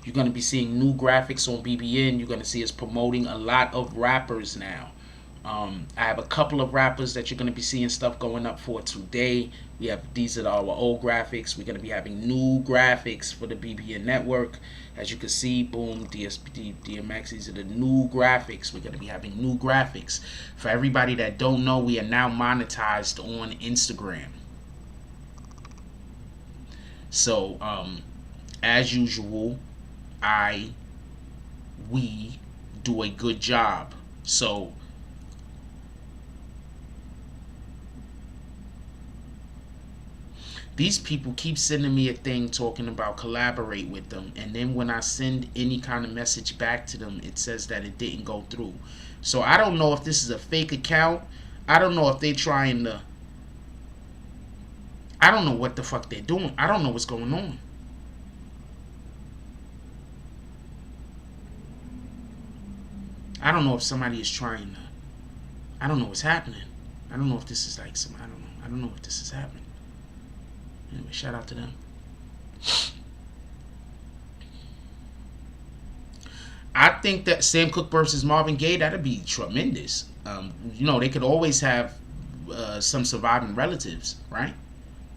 You're going to be seeing new graphics on BBN. You're going to see us promoting a lot of rappers now. I have a couple of rappers that you're going to be seeing stuff going up for today. We have, these are our old graphics. We're going to be having new graphics for the BBN network. As you can see, boom, DMX, these are the new graphics. We're going to be having new graphics. For everybody that don't know, we are now monetized on Instagram. So, as usual, we do a good job. So, These people keep sending me a thing talking about collaborate with them, and then when I send any kind of message back to them, it says that it didn't go through. So I don't know if this is a fake account. I don't know if they're trying to... I don't know what the fuck they're doing. I don't know what's going on. I don't know if somebody is trying to... I don't know what's happening. I don't know if this is like some... I don't know. I don't know if this is happening. Anyway, shout out to them. I think that Sam Cooke versus Marvin Gaye, that'd be tremendous. You know, they could always have some surviving relatives, right?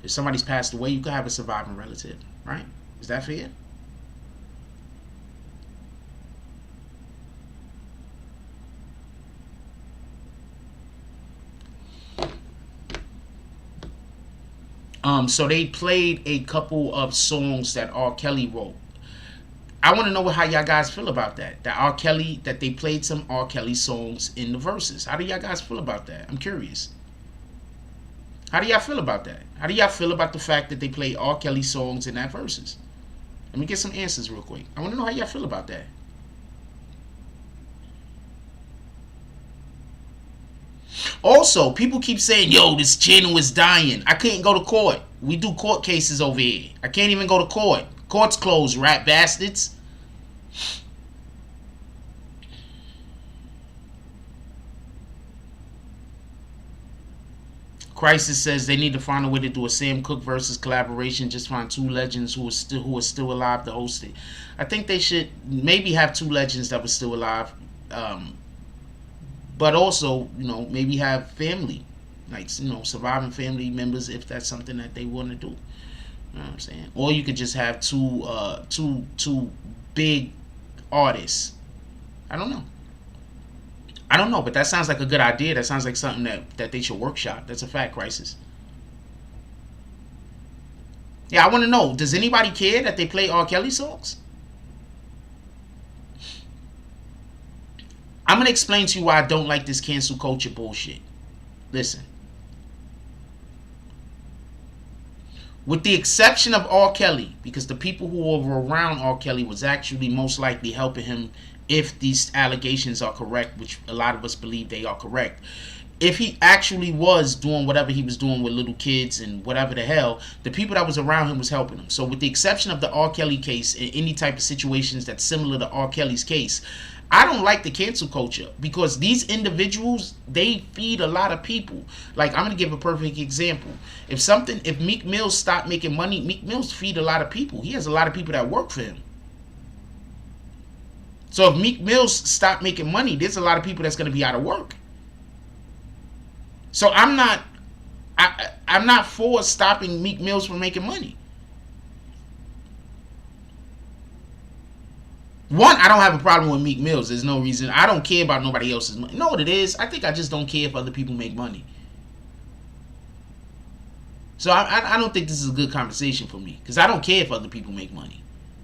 If somebody's passed away, you could have a surviving relative, right? Is that fair? So they played a couple of songs that R. Kelly wrote. I want to know how y'all guys feel about that. That they played some R. Kelly songs in the verses. How do y'all guys feel about that? I'm curious. How do y'all feel about that? How do y'all feel about the fact that they played R. Kelly songs in that verses? Let me get some answers real quick. I want to know how y'all feel about that. Also, people keep saying, yo, this channel is dying. I couldn't go to court. We do court cases over here. I can't even go to court. Court's closed, rat bastards. Crisis says they need to find a way to do a Sam Cooke versus collaboration. Just find two legends who are still alive to host it. I think they should maybe have two legends that were still alive. But also, you know, maybe have family, like, you know, surviving family members if that's something that they want to do. You know what I'm saying? Or you could just have two big artists. I don't know, but that sounds like a good idea. That sounds like something that they should workshop. That's a fact, Crisis. Yeah, I want to know, does anybody care that they play R. Kelly songs? I'm going to explain to you why I don't like this cancel culture bullshit. Listen. With the exception of R. Kelly, because the people who were around R. Kelly was actually most likely helping him if these allegations are correct, which a lot of us believe they are correct. If he actually was doing whatever he was doing with little kids and whatever the hell, the people that was around him was helping him. So with the exception of the R. Kelly case and any type of situations that's similar to R. Kelly's case, I don't like the cancel culture because these individuals, they feed a lot of people. Like, I'm going to give a perfect example. If Meek Mill stopped making money, Meek Mill's feed a lot of people. He has a lot of people that work for him. So if Meek Mill's stopped making money, there's a lot of people that's going to be out of work. So I'm not for stopping Meek Mills from making money. One, I don't have a problem with Meek Mills. There's no reason. I don't care about nobody else's money. You know what it is? I think I just don't care if other people make money. So I don't think this is a good conversation for me. Because I don't care if other people make money.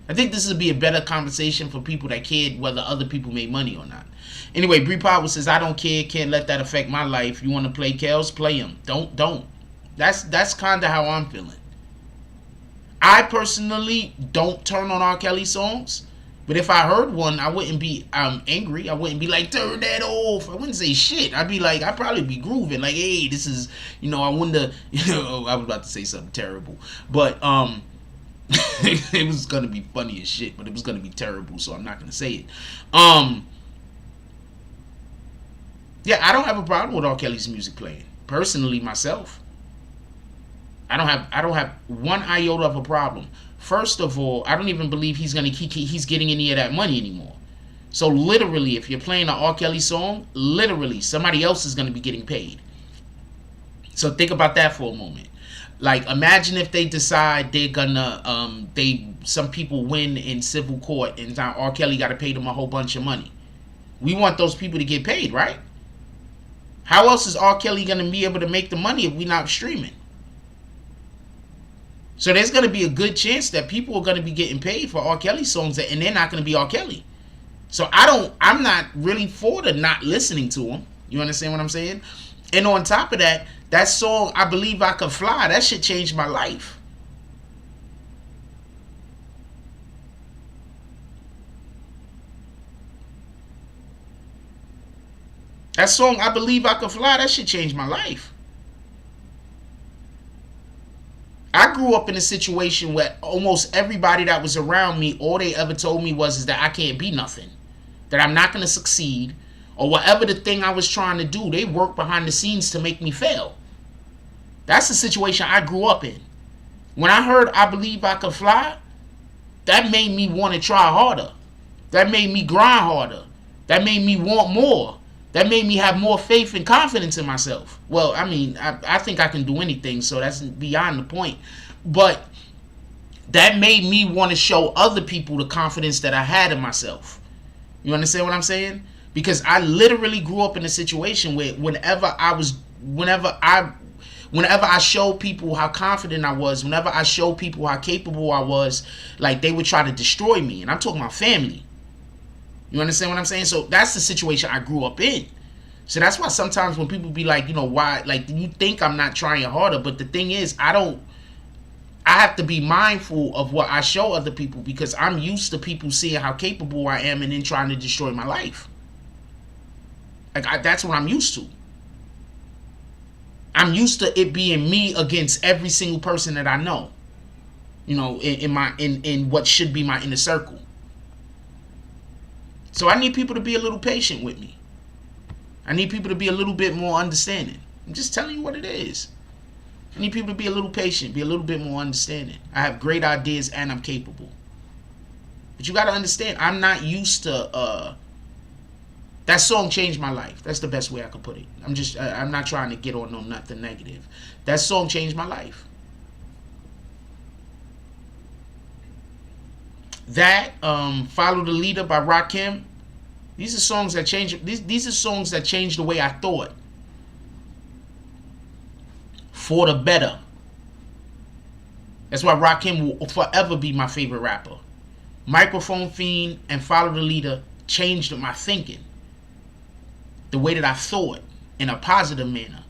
I think this would be a better conversation for people that cared whether other people make money or not. Anyway, Bree Power says, I don't care. Can't let that affect my life. You want to play Kels? Play him. Don't. That's kind of how I'm feeling. I personally don't turn on R. Kelly songs. But if I heard one, I wouldn't be angry. I wouldn't be like, turn that off. I wouldn't say shit. I'd be like, I'd probably be grooving. Like, hey, this is, you know, I wonder, you know, I was about to say something terrible. But it was going to be funny as shit, but it was going to be terrible, so I'm not going to say it. Yeah, I don't have a problem with R. Kelly's music playing. Personally, myself. I don't have one iota of a problem. First of all, I don't even believe he's getting any of that money anymore. So literally, if you're playing an R. Kelly song, literally somebody else is going to be getting paid. So think about that for a moment. Like, imagine if they decide they're gonna some people win in civil court and now R. Kelly got to pay them a whole bunch of money. We want those people to get paid, right? How else is R. Kelly gonna be able to make the money if we're not streaming? So there's going to be a good chance that people are going to be getting paid for R. Kelly songs and they're not going to be R. Kelly. So I'm not really for the not listening to him. You understand what I'm saying? And on top of that, that song, I Believe I Could Fly, that shit changed my life. That song, I Believe I Could Fly, that shit changed my life. I grew up in a situation where almost everybody that was around me, all they ever told me was is that I can't be nothing, that I'm not going to succeed, or whatever the thing I was trying to do, they worked behind the scenes to make me fail. That's the situation I grew up in. When I heard I Believe I Could Fly, that made me want to try harder. That made me grind harder. That made me want more. That made me have more faith and confidence in myself. Well, I mean, I think I can do anything, so that's beyond the point. But that made me want to show other people the confidence that I had in myself. You understand what I'm saying? Because I literally grew up in a situation where whenever I show people how confident I was, whenever I show people how capable I was, like, they would try to destroy me. And I'm talking about family. You understand what I'm saying? So that's the situation I grew up in. So that's why sometimes when people be like, you know, why, like, you think I'm not trying harder, but the thing is, I have to be mindful of what I show other people, because I'm used to people seeing how capable I am and then trying to destroy my life. Like, that's what I'm used to. I'm used to it being me against every single person that I know, you know, in what should be my inner circle. So I need people to be a little patient with me. I need people to be a little bit more understanding. I'm just telling you what it is. I need people to be a little patient, be a little bit more understanding. I have great ideas and I'm capable. But you got to understand, I'm not used to, that song changed my life. That's the best way I could put it. I'm not trying to get on no nothing negative. That song changed my life. That, Follow the Leader by Rakim. These are songs that change. These are songs that change the way I thought. For the better. That's why Rakim will forever be my favorite rapper. Microphone Fiend and Follow the Leader changed my thinking. The way that I thought in a positive manner.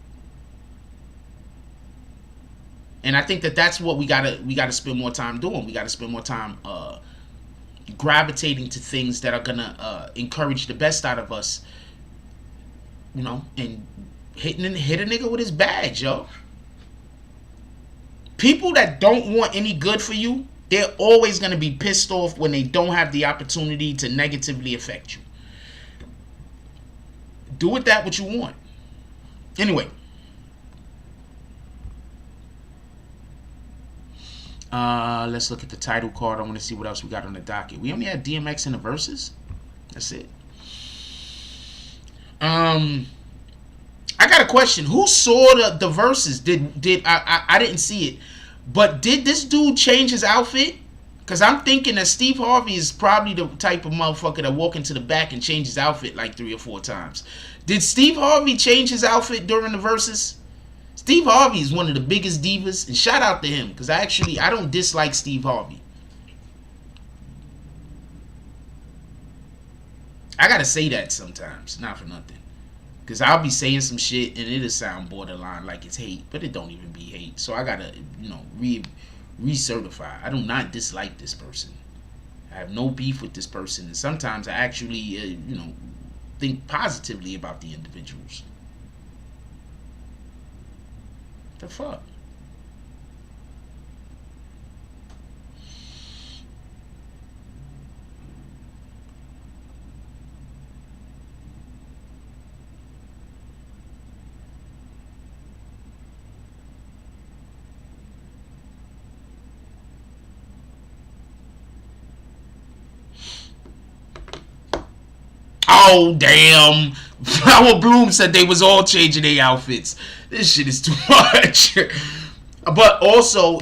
And I think that that's what we gotta spend more time doing. We gotta spend more time gravitating to things that are gonna encourage the best out of us, you know, and hit a nigga with his badge, yo. People that don't want any good for you, they're always gonna be pissed off when they don't have the opportunity to negatively affect you. Do with that what you want. Anyway. Let's look at the title card. I want to see what else we got on the docket. We only had DMX in the verses. That's it. I got a question. Who saw the verses? I didn't see it. But did this dude change his outfit? Because I'm thinking that Steve Harvey is probably the type of motherfucker that walk into the back and change his outfit like 3 or 4 times. Did Steve Harvey change his outfit during the verses? Steve Harvey is one of the biggest divas, and shout out to him, because I don't dislike Steve Harvey. I gotta say that sometimes, not for nothing. Because I'll be saying some shit and it'll sound borderline like it's hate, but it don't even be hate. So I gotta, you know, recertify. I do not dislike this person. I have no beef with this person, and sometimes I actually, you know, think positively about the individuals. The fuck? Oh, damn. Flower Bloom said they was all changing their outfits. This shit is too much. But also,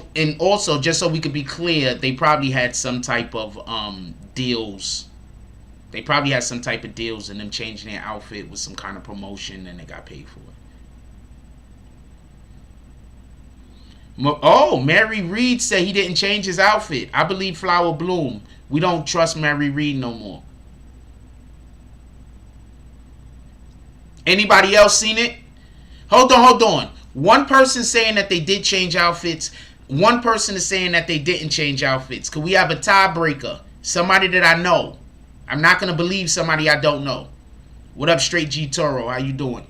just so we could be clear, they probably had some type of deals. They probably had some type of deals and them changing their outfit with some kind of promotion, and they got paid for it. Oh, Mary Reed said he didn't change his outfit. I believe Flower Bloom. We don't trust Mary Reed no more. Anybody else seen it? Hold on. One person saying that they did change outfits. One person is saying that they didn't change outfits. Could we have a tiebreaker? Somebody that I know. I'm not going to believe somebody I don't know. What up, Straight G Toro? How you doing?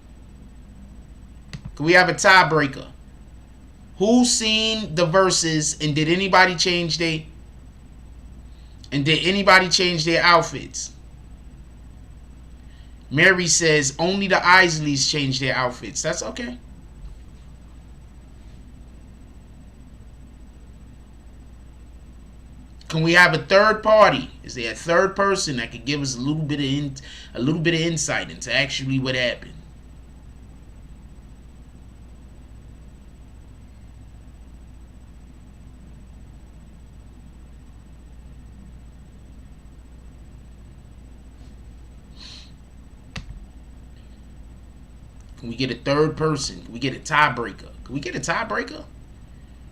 Can we have a tiebreaker? Who seen the verses and did anybody change their outfits? Mary says only the Isleys changed their outfits. That's okay. Can we have a third party? Is there a third person that could give us a little bit of insight into actually what happened? Can we get a third person? Can we get a tiebreaker? Can we get a tiebreaker?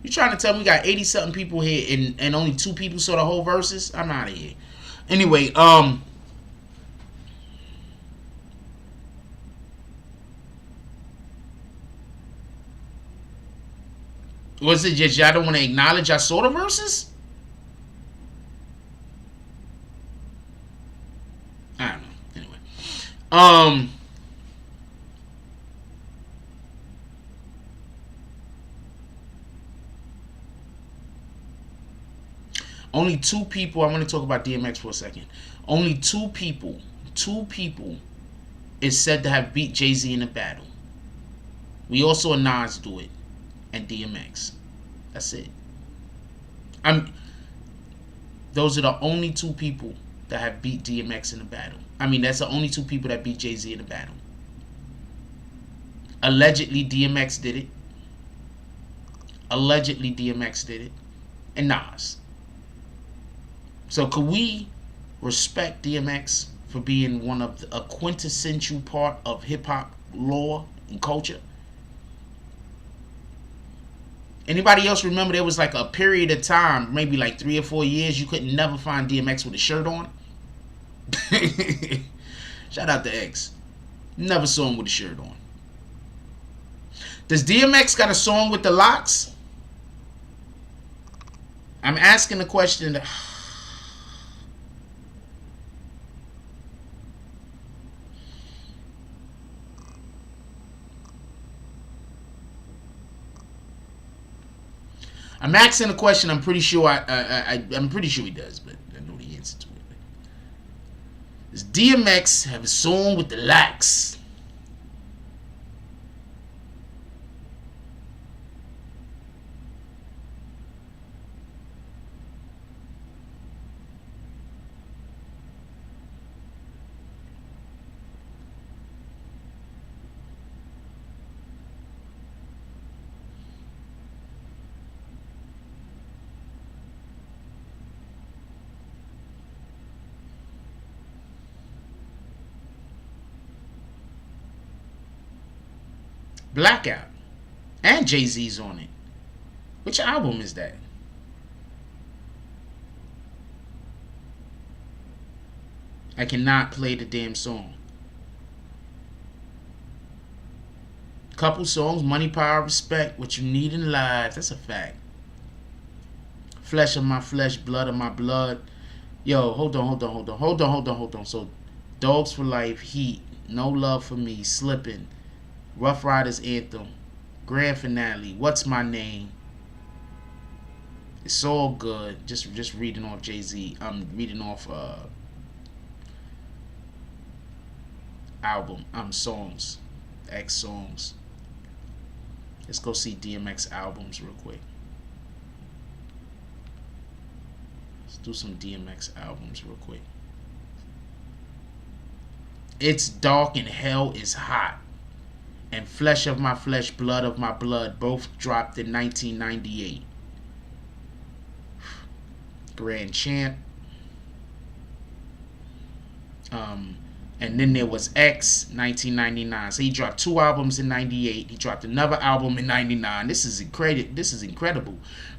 You trying to tell me we got 80-something people here and only 2 people saw the whole verses? I'm out of here. Anyway, was it just y'all don't want to acknowledge y'all saw the verses? I don't know. Anyway. Only 2 people. I want to talk about DMX for a second. Only 2 people is said to have beat Jay-Z in a battle. We also saw Nas do it, and DMX. That's it. Those are the only 2 people that have beat DMX in a battle. I mean, that's the only 2 people that beat Jay-Z in a battle. Allegedly, DMX did it. And Nas. So could we respect DMX for being a quintessential part of hip-hop lore and culture? Anybody else remember there was like a period of time, maybe like 3 or 4 years, you couldn't never find DMX with a shirt on? Shout out to X. Never saw him with a shirt on. Does DMX got a song with the Locks? I'm asking the question. I'm asking a question. I'm pretty sure I'm pretty sure he does, but I know the answer to it. Does DMX have a song with the Locks? Blackout. And Jay-Z's on it. Which album is that? I cannot play the damn song. Couple songs, Money, Power, Respect, What You Need in Life. That's a fact. Flesh of my flesh, blood of my blood. Yo, hold on. So, Dogs for Life, Heat, No Love for Me, Slippin', Rough Riders Anthem, Grand Finale, What's My Name? It's all good. Just reading off Jay-Z. I'm reading off album. Songs. X songs. Let's go see DMX albums real quick. Let's do some DMX albums real quick. It's Dark and Hell is Hot and Flesh of My Flesh, Blood of My Blood both dropped in 1998. Grand Champ. And then there was X, 1999. So he dropped 2 albums in 98. He dropped another album in 99. This is incredible.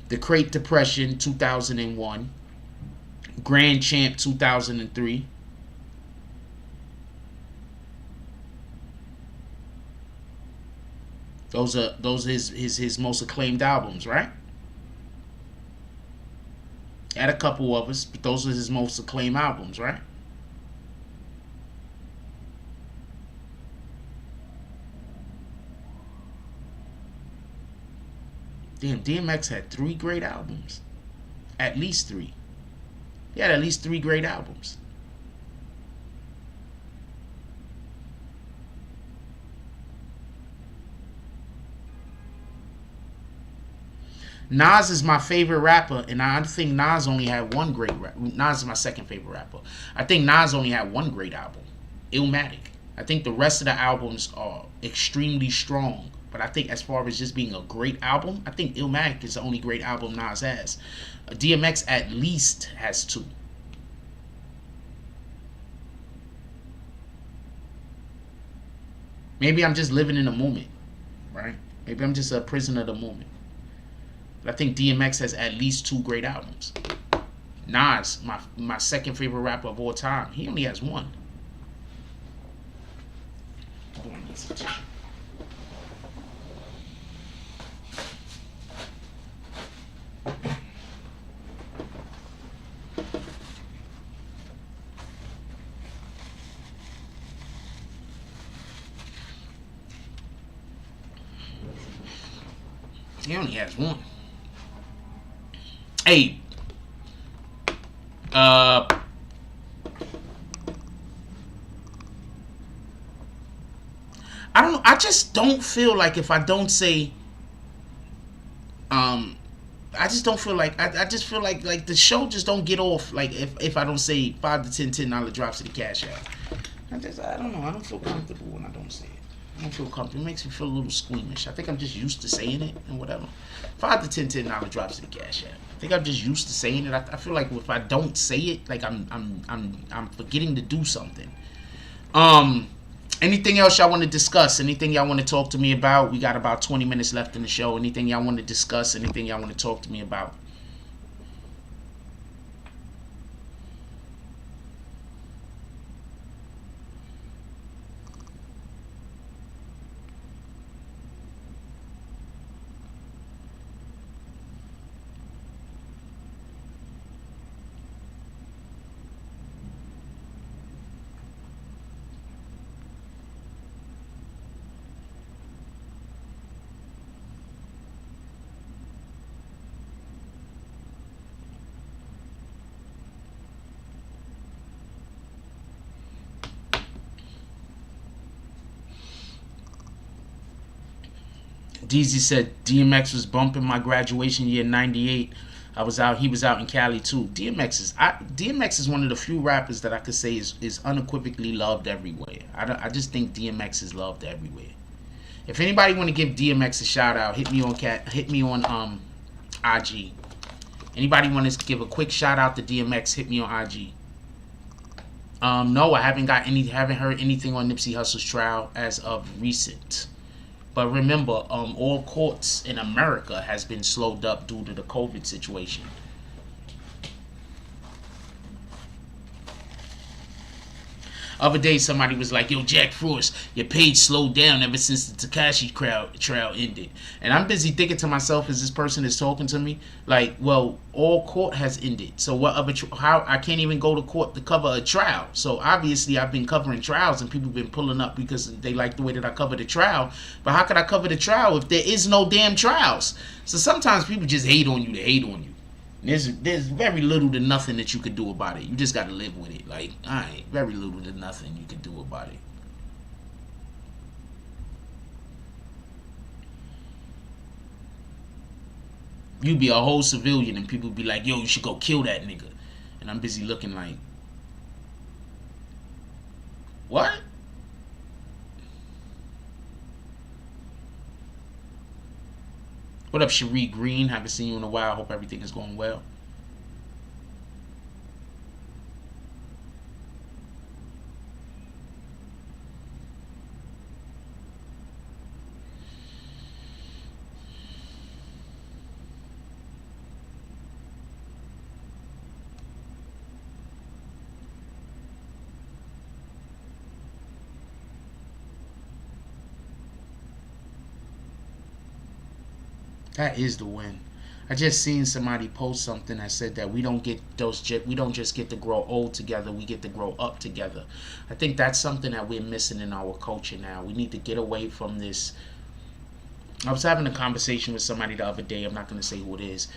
The Great Depression, 2001. Grand Champ, 2003. Those are his most acclaimed albums, right? Had a couple of us, but those are his most acclaimed albums, right? Damn, DMX had 3 great albums. At least 3. He had at least 3 great albums. Nas is my favorite rapper, and I think Nas only had 1 great rap. Nas is my second favorite rapper. I think Nas only had 1 great album, Illmatic. I think the rest of the albums are extremely strong, but I think as far as just being a great album, I think Illmatic is the only great album Nas has. DMX at least has 2. Maybe I'm just living in the moment, right? Maybe I'm just a prisoner of the moment. But I think DMX has at least 2 great albums. Nas, my second favorite rapper of all time, he only has 1. He only has 1. Hey, I don't know. I just don't feel like if I don't say, I just don't feel like I just feel like the show just don't get off like if I don't say $5 to $10 drops to the cash app. I don't know. I don't feel comfortable when I don't say it. I don't feel comfortable. It makes me feel a little squeamish. I think I'm just used to saying it and whatever. $5 to $10 drops to the cash app. I think I'm just used to saying it. I feel like if I don't say it, like I'm forgetting to do something. Anything else y'all want to discuss? Anything y'all want to talk to me about? We got about 20 minutes left in the show. Anything y'all want to discuss? Anything y'all want to talk to me about? DZ said DMX was bumping my graduation year '98. I was out. He was out in Cali too. DMX is one of the few rappers that I could say is unequivocally loved everywhere. I just think DMX is loved everywhere. If anybody want to give DMX a shout out, hit me on IG. Anybody want to give a quick shout out to DMX? Hit me on IG. No, I haven't heard anything on Nipsey Hussle's trial as of recent. But remember, all courts in America has been slowed up due to the COVID situation. Other day, somebody was like, yo, Jack Frost, your page slowed down ever since the Tekashi trial ended. And I'm busy thinking to myself, as this person is talking to me, like, well, all court has ended. So what other how I can't even go to court to cover a trial. So obviously I've been covering trials and people have been pulling up because they like the way that I cover the trial. But how could I cover the trial if there is no damn trials? So sometimes people just hate on you to hate on you. There's very little to nothing that you could do about it. You just got to live with it. Like, alright, very little to nothing you can do about it. You be a whole civilian and people be like, yo, you should go kill that nigga. And I'm busy looking like, what? What up, Cherie Green? Haven't seen you in a while. Hope everything is going well. That is the win. I just seen somebody post something that said that we don't just get to grow old together, we get to grow up together. I think that's something that we're missing in our culture now. We need to get away from this I was having a conversation with somebody the other day. I'm not going to say who it is.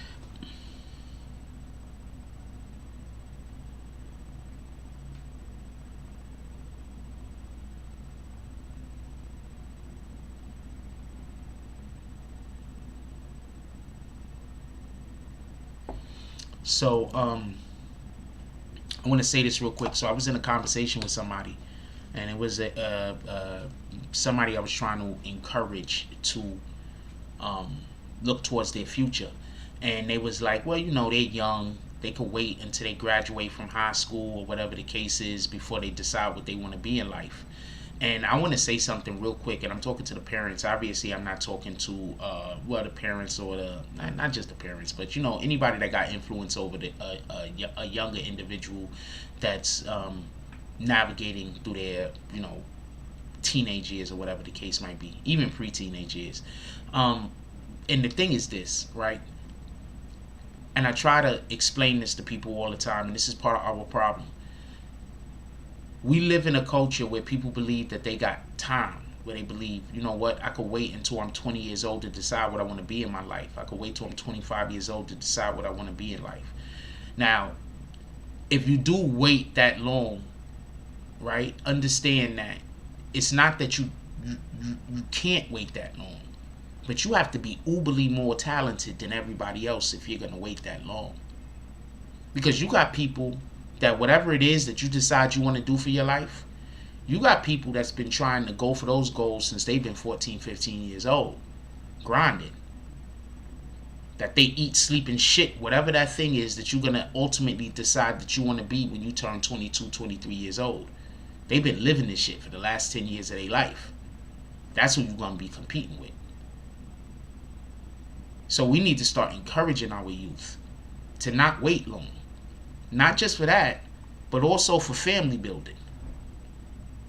So, I want to say this real quick. So I was in a conversation with somebody, and it was somebody I was trying to encourage to look towards their future. And they was like, well, you know, they're young. They could wait until they graduate from high school or whatever the case is before they decide what they want to be in life. And I want to say something real quick, and I'm talking to the parents. Obviously, I'm not talking to the parents or not just the parents, but you know, anybody that got influence over a younger individual that's navigating through their, you know, teenage years or whatever the case might be, even pre-teenage years. And the thing is this, right? And I try to explain this to people all the time, and this is part of our problem. We live in a culture where people believe that they got time, where they believe, you know what, I could wait until I'm 20 years old to decide what I want to be in my life. I could wait till I'm 25 years old to decide what I want to be in life. Now, if you do wait that long, right, understand that it's not that you can't wait that long, but you have to be uberly more talented than everybody else if you're going to wait that long. Because you got people that whatever it is that you decide you want to do for your life, you got people that's been trying to go for those goals since they've been 14, 15 years old, grinding. That they eat, sleep, and shit, whatever that thing is that you're going to ultimately decide that you want to be when you turn 22, 23 years old. They've been living this shit for the last 10 years of their life. That's who you're going to be competing with. So we need to start encouraging our youth to not wait long. Not just for that, but also for family building.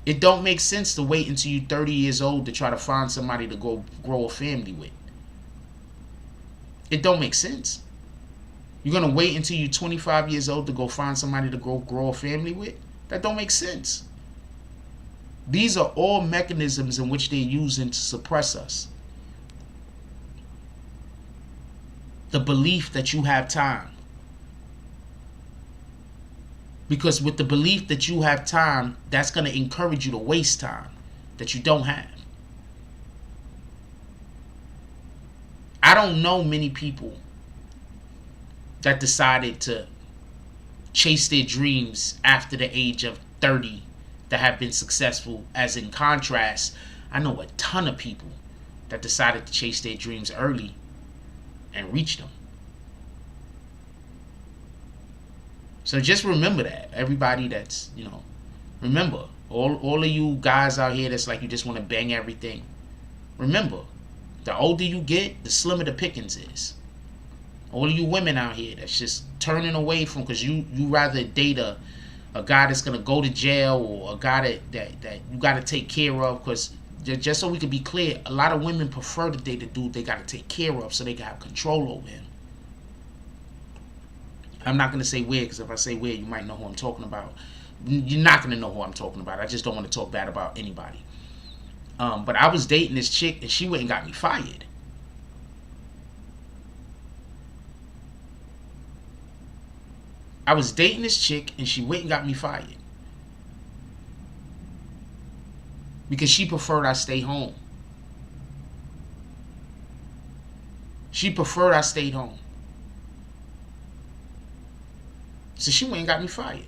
It don't make sense to wait until you're 30 years old to try to find somebody to go grow a family with. It don't make sense. You're going to wait until you're 25 years old to go find somebody to grow a family with? That don't make sense. These are all mechanisms in which they're using to suppress us. The belief that you have time. Because with the belief that you have time, that's going to encourage you to waste time that you don't have. I don't know many people that decided to chase their dreams after the age of 30 that have been successful. As in contrast, I know a ton of people that decided to chase their dreams early and reach them. So just remember that. Everybody that's, you know, remember, all of you guys out here that's like you just want to bang everything. Remember, the older you get, the slimmer the pickings is. All of you women out here that's just turning away from, because you rather date a guy that's going to go to jail, or a guy that you got to take care of, because just so we can be clear, a lot of women prefer to date a dude they got to take care of so they can have control over him. I'm not going to say where, because if I say where, you might know who I'm talking about. You're not going to know who I'm talking about. I just don't want to talk bad about anybody. But I was dating this chick, and she went and got me fired. I was dating this chick, and she went and got me fired. Because she preferred I stay home. She preferred I stayed home. So she went and got me fired.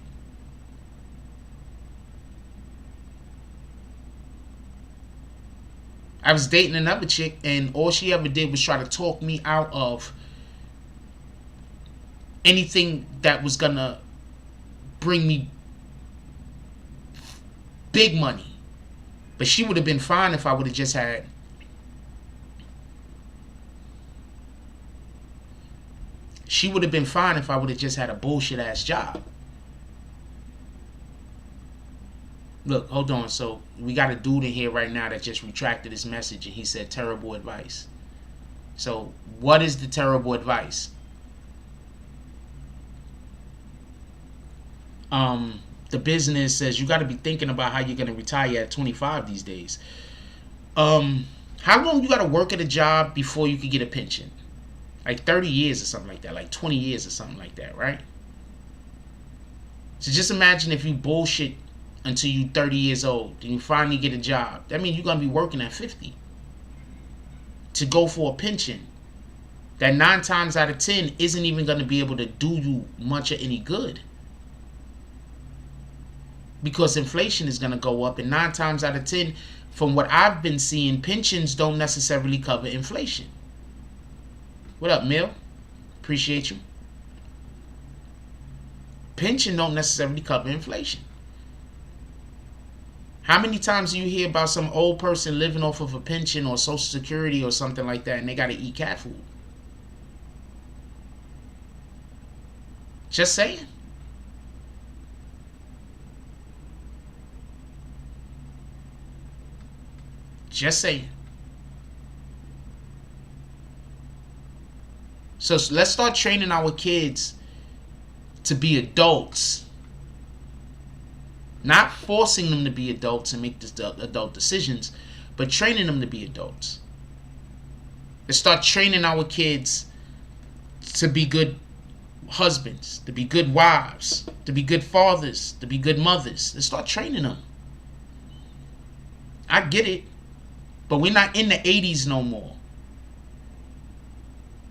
I was dating another chick, and all she ever did was try to talk me out of anything that was gonna bring me big money. But she would have been fine if I would have just had a bullshit ass job. Look, hold on. So we got a dude in here right now that just retracted his message, and he said terrible advice. So what is the terrible advice? The business says you got to be thinking about how you're going to retire at 25 these days. How long you got to work at a job before you could get a pension? Like 30 years or something like that. Like 20 years or something like that, right? So just imagine if you bullshit until you 30 years old and you finally get a job. That means you're going to be working at 50 to go for a pension that 9 times out of 10 isn't even going to be able to do you much or any good. Because inflation is going to go up, and 9 times out of 10, from what I've been seeing, pensions don't necessarily cover inflation. What up, Mill? Appreciate you. Pension don't necessarily cover inflation. How many times do you hear about some old person living off of a pension or Social Security or something like that, and they got to eat cat food? Just saying. Just saying. So let's start training our kids to be adults. Not forcing them to be adults and make adult decisions, but training them to be adults. Let's start training our kids to be good husbands, to be good wives, to be good fathers, to be good mothers. Let's start training them. I get it, but we're not in the 80s no more.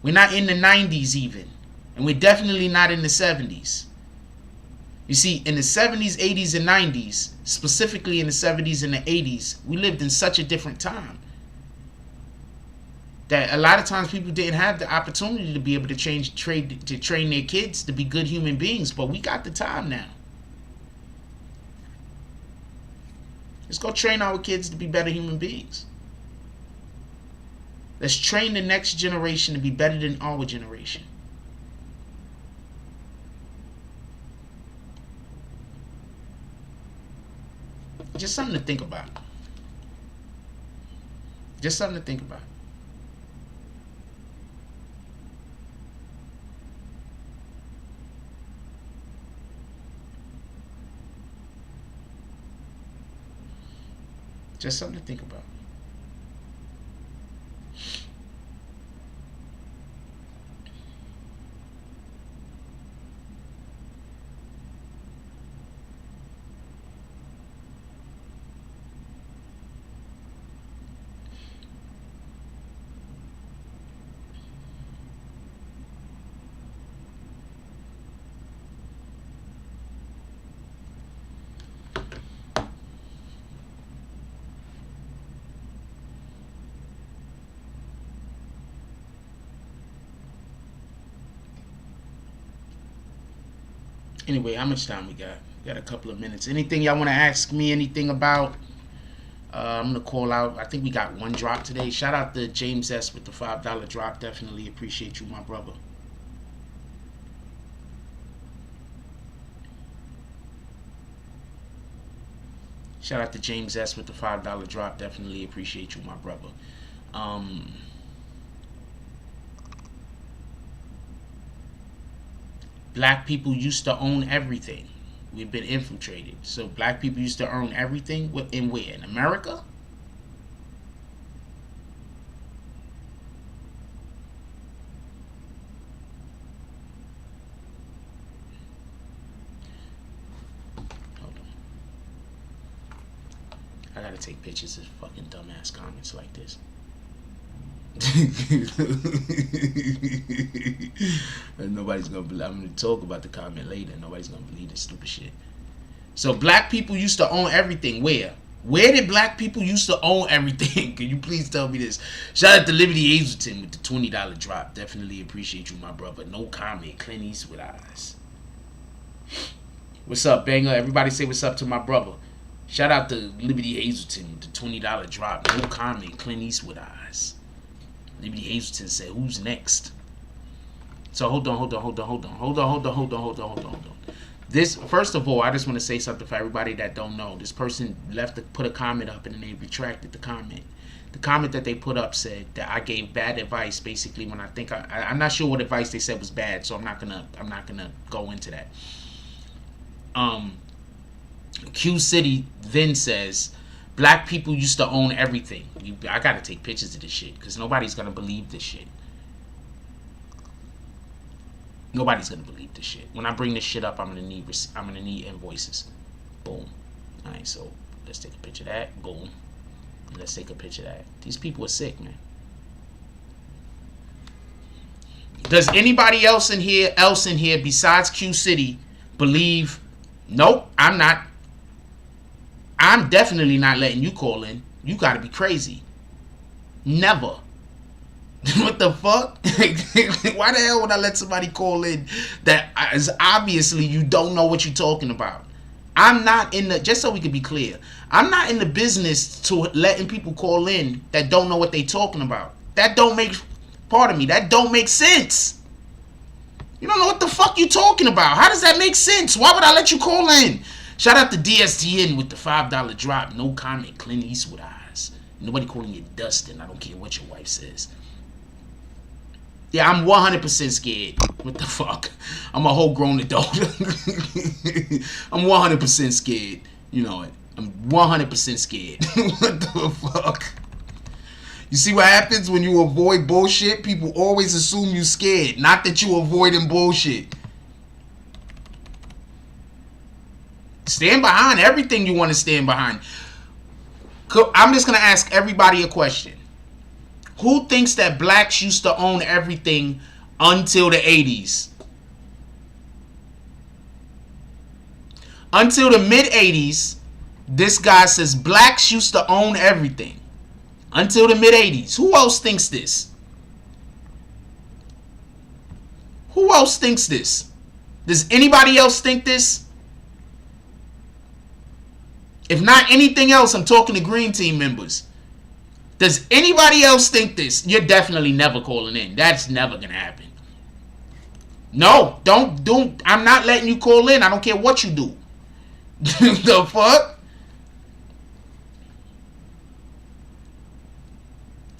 We're not in the 90s even, and we're definitely not in the 70s. You see, in the 70s, 80s, and 90s, specifically in the 70s and the 80s, we lived in such a different time that a lot of times people didn't have the opportunity to be able to train their kids to be good human beings, but we got the time now. Let's go train our kids to be better human beings. Let's train the next generation to be better than our generation. Just something to think about. Just something to think about. Just something to think about. Anyway, how much time we got? We got a couple of minutes. Anything y'all want to ask me anything about? I'm going to call out. I think we got one drop today. Shout out to James S. with the $5 drop. Definitely appreciate you, my brother. Shout out to James S. with the $5 drop. Definitely appreciate you, my brother. Black people used to own everything. We've been infiltrated. So black people used to own everything. In where? In America? Hold on. I gotta take pictures of fucking dumbass comments like this. Nobody's gonna believe. I'm gonna talk about the comment later. Nobody's gonna believe this stupid shit. So black people used to own everything. Where did black people used to own everything? Can you please tell me this? Shout out to Liberty Hazelton with the $20 drop. Definitely appreciate you, my brother. No comment. Clint Eastwood eyes. What's up, banger? Everybody say what's up to my brother. Shout out to Liberty Hazelton with the $20 drop. No comment. Clint Eastwood eyes. Liberty Hazelton said, "Who's next?" So hold on. This, first of all, I just want to say something for everybody that don't know. This person put a comment up and then they retracted the comment. The comment that they put up said that I gave bad advice. Basically, when I'm not sure what advice they said was bad, so I'm not gonna go into that. Q City then says, Black people used to own everything. I gotta take pictures of this shit because nobody's gonna believe this shit. Nobody's gonna believe this shit. When I bring this shit up, I'm gonna need invoices. Boom. All right, so let's take a picture of that. Boom. Let's take a picture of that. These people are sick, man. Does anybody else in here besides Q City believe? Nope, I'm not. I'm definitely not letting you call in. You gotta be crazy. Never. What the fuck? Why the hell would I let somebody call in that is obviously you don't know what you're talking about? I'm not in the, just so we can be clear, I'm not in the business to letting people call in that don't know what they talking about. That don't make, pardon me, that don't make sense. You don't know what the fuck you talking about. How does that make sense? Why would I let you call in? Shout out to DSTN with the $5 drop. No comment, Clint Eastwood eyes. Nobody calling you Dustin. I don't care what your wife says. Yeah, I'm 100% scared. What the fuck? I'm a whole grown adult. I'm 100% scared. You know it. I'm 100% scared. What the fuck? You see what happens when you avoid bullshit? People always assume you scared. Not that you avoiding bullshit. Stand behind everything you want to stand behind. I'm just going to ask everybody a question. Who thinks that blacks used to own everything until the 80s? Until the mid-80s, this guy says blacks used to own everything. Until the mid-80s. Who else thinks this? Who else thinks this? Does anybody else think this? If not anything else, I'm talking to Green Team members. Does anybody else think this? You're definitely never calling in. That's never going to happen. No, don't. I'm not letting you call in. I don't care what you do. The fuck?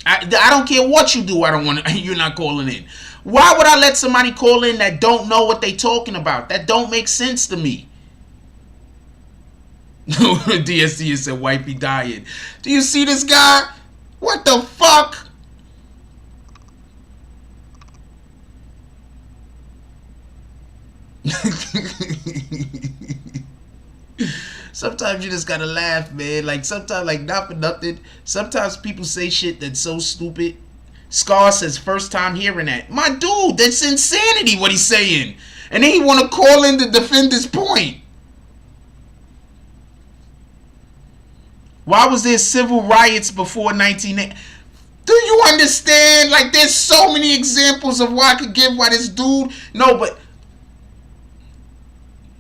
I don't care what you do. I don't want to. You're not calling in. Why would I let somebody call in that don't know what they talking about? That don't make sense to me. DSC said wifey dying. Do you see this guy? What the fuck? Sometimes you just gotta laugh, man. Like sometimes, like not for nothing. Sometimes people say shit that's so stupid. Scar says first time hearing that. My dude, that's insanity what he's saying. And then he want to call in to defend his point. Why was there civil riots before 1980? Do you understand? Like, there's so many examples of why I could give why this dude. No, but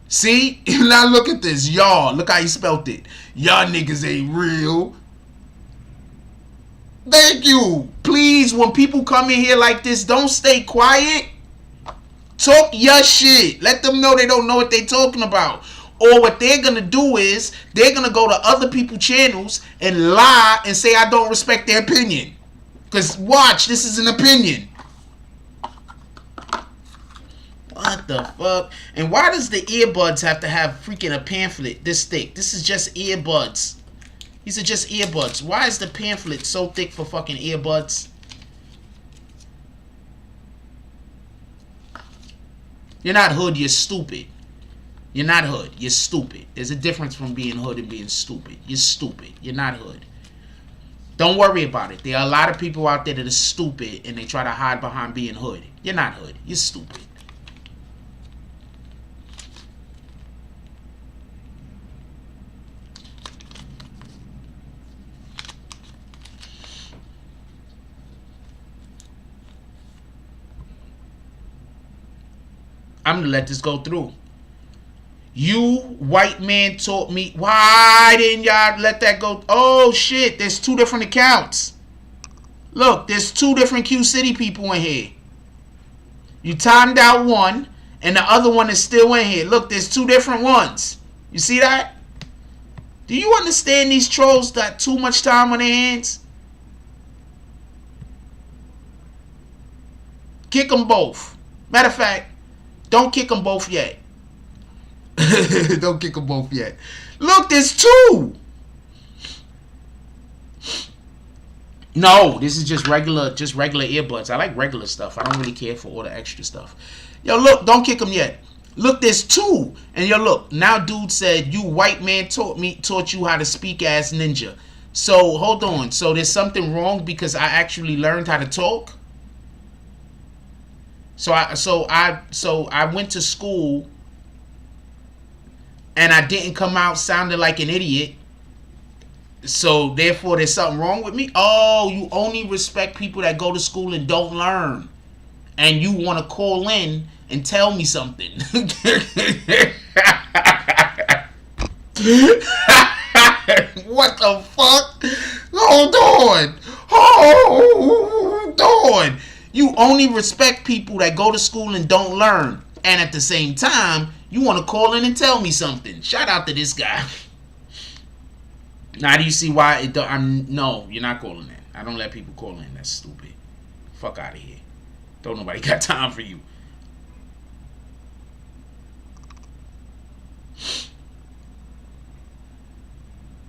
see, now look at this, y'all. Look how he spelt it. Y'all niggas ain't real. Thank you. Please, when people come in here like this, don't stay quiet. Talk your shit. Let them know they don't know what they talking about. Or what they're going to do is they're going to go to other people's channels and lie and say I don't respect their opinion. Because watch, this is an opinion. What the fuck? And why does the earbuds have to have freaking a pamphlet this thick? This is just earbuds. These are just earbuds. Why is the pamphlet so thick for fucking earbuds? You're not hood, you're stupid. You're not hood. You're stupid. There's a difference from being hood and being stupid. You're stupid. You're not hood. Don't worry about it. There are a lot of people out there that are stupid and they try to hide behind being hood. You're not hood. You're stupid. I'm going to let this go through. You, white man, taught me. Why didn't y'all let that go? Oh, shit. There's two different accounts. Look, there's two different Q City people in here. You timed out one, and the other one is still in here. Look, there's two different ones. You see that? Do you understand these trolls got too much time on their hands? Kick them both. Matter of fact, don't kick them both yet. Don't kick them both yet. Look, there's two. No, this is just regular earbuds. I like regular stuff. I don't really care for all the extra stuff. Yo, look, don't kick him yet. Look, there's two. And yo, look, now dude said, you white man taught you how to speak as ninja. So, hold on. So, there's something wrong because I actually learned how to talk? So I went to school and I didn't come out sounding like an idiot. So, therefore, there's something wrong with me? Oh, you only respect people that go to school and don't learn. And you want to call in and tell me something. What the fuck? Hold on. You only respect people that go to school and don't learn. And at the same time, you want to call in and tell me something. Shout out to this guy. Now, do you see why it don't? No, you're not calling in. I don't let people call in. That's stupid. Fuck out of here. Don't nobody got time for you.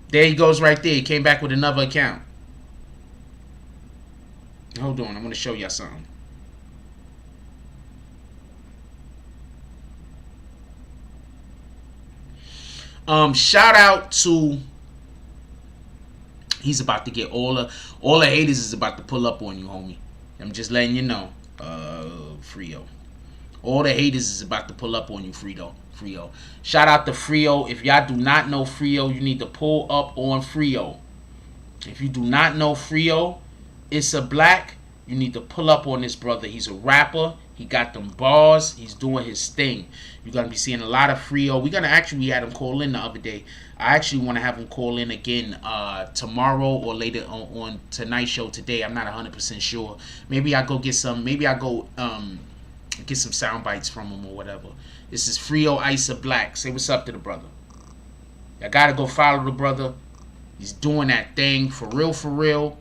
There he goes right there. He came back with another account. Hold on. I'm going to show y'all something. Shout out to... He's about to get all the haters is about to pull up on you, homie. I'm just letting you know. Frio. All the haters is about to pull up on you, Frio. Shout out to Frio. If y'all do not know Frio, you need to pull up on Frio. If you do not know Frio, it's a black. You need to pull up on this brother. He's a rapper. He got them bars. He's doing his thing. You're going to be seeing a lot of Frio. We're going to actually, we had him call in the other day. I actually want to have him call in again tomorrow or later on tonight's show today. I'm not 100% sure. Maybe I'll go get some. Maybe I'll go get some sound bites from him or whatever. This is Frio Isa Black. Say what's up to the brother. I got to go follow the brother. He's doing that thing for real, for real.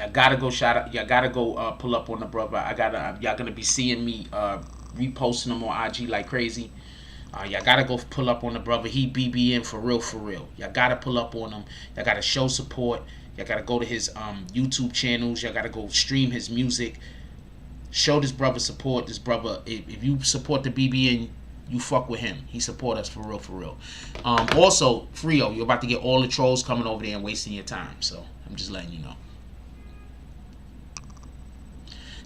I gotta go shout out. Y'all gotta go pull up on the brother. Y'all gonna be seeing me reposting him on IG like crazy. Y'all gotta go pull up on the brother. He BBN for real, for real. Y'all gotta pull up on him. Y'all gotta show support. Y'all gotta go to his YouTube channels. Y'all gotta go stream his music. Show this brother support. This brother, if you support the BBN, you fuck with him. He support us for real, for real. Also, Frio, you're about to get all the trolls coming over there and wasting your time. So I'm just letting you know.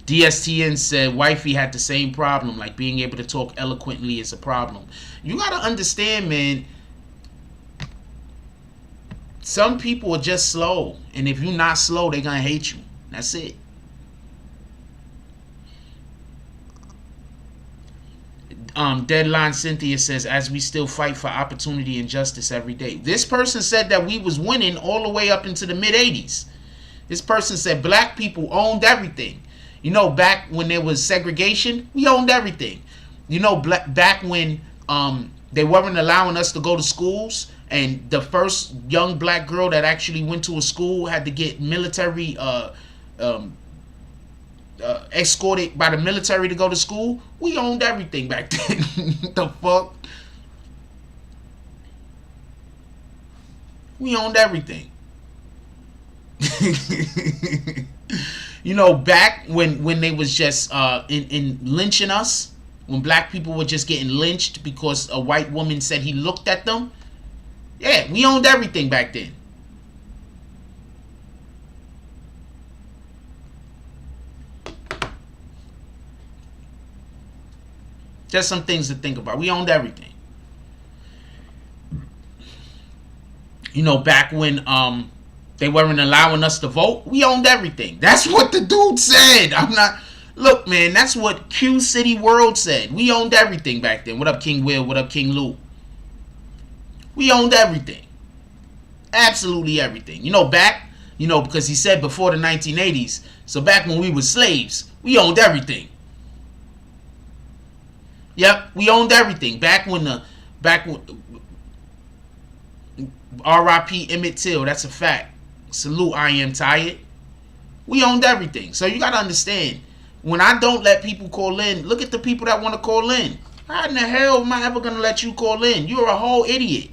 DSTN said wifey had the same problem, like being able to talk eloquently is a problem. You gotta understand, man, some people are just slow, and if you're not slow, they're gonna hate you. That's it. Deadline Cynthia says, as we still fight for opportunity and justice every day. This person said that we was winning all the way up into the mid-80s. This person said black people owned everything. You know, back when there was segregation, we owned everything. You know, back when they weren't allowing us to go to schools, and the first young black girl that actually went to a school had to get military escorted by the military to go to school. We owned everything back then. The fuck? We owned everything. You know, back when they was just in lynching us, when black people were just getting lynched because a white woman said he looked at them. Yeah, we owned everything back then. Just some things to think about. We owned everything. You know, back when they weren't allowing us to vote, we owned everything. That's what the dude said. I'm not... Look, man, that's what Q City World said. We owned everything back then. What up, King Will? What up, King Lou? We owned everything. Absolutely everything. You know, back... You know, because he said before the 1980s. So back when we were slaves, we owned everything. Yep, we owned everything. Back when R.I.P. Emmett Till, that's a fact. Salute, I am tired. We owned everything. So you got to understand, when I don't let people call in, look at the people that want to call in. How in the hell am I ever going to let you call in? You're a whole idiot.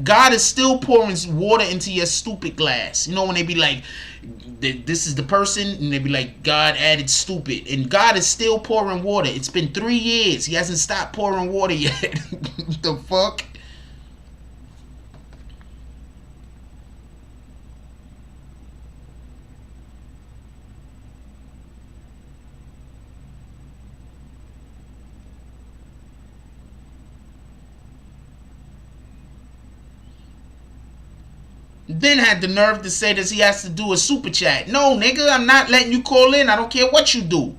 God is still pouring water into your stupid glass. You know when they be like, this is the person, and they be like, God added stupid, and God is still pouring water. It's been 3 years. He hasn't stopped pouring water yet. The fuck? Then had the nerve to say that he has to do a super chat. No, nigga, I'm not letting you call in. I don't care what you do.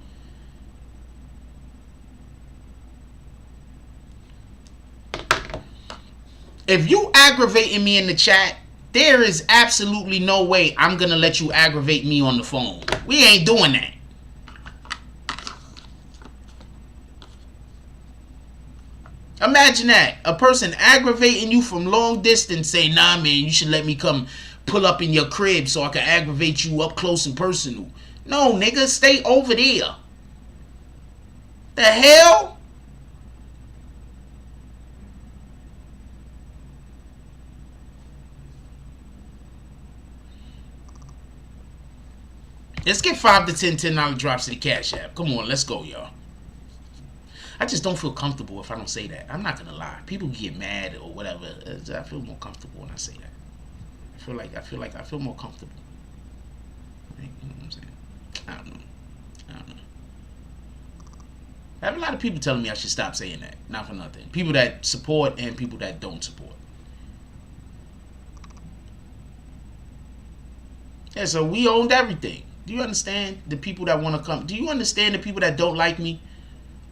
If you aggravating me in the chat, there is absolutely no way I'm gonna let you aggravate me on the phone. We ain't doing that. Imagine that. A person aggravating you from long distance say, nah, man, you should let me come pull up in your crib so I can aggravate you up close and personal. No, nigga, stay over there. The hell? Let's get 5 to 10 $10 drops to the Cash App. Come on, let's go, y'all. I just don't feel comfortable if I don't say that. I'm not gonna lie. People get mad or whatever. I feel more comfortable when I say that. I feel more comfortable. You know what I'm saying? I don't know. I have a lot of people telling me I should stop saying that. Not for nothing. People that support and people that don't support. Yeah, so we owned everything. Do you understand the people that want to come? Do you understand the people that don't like me?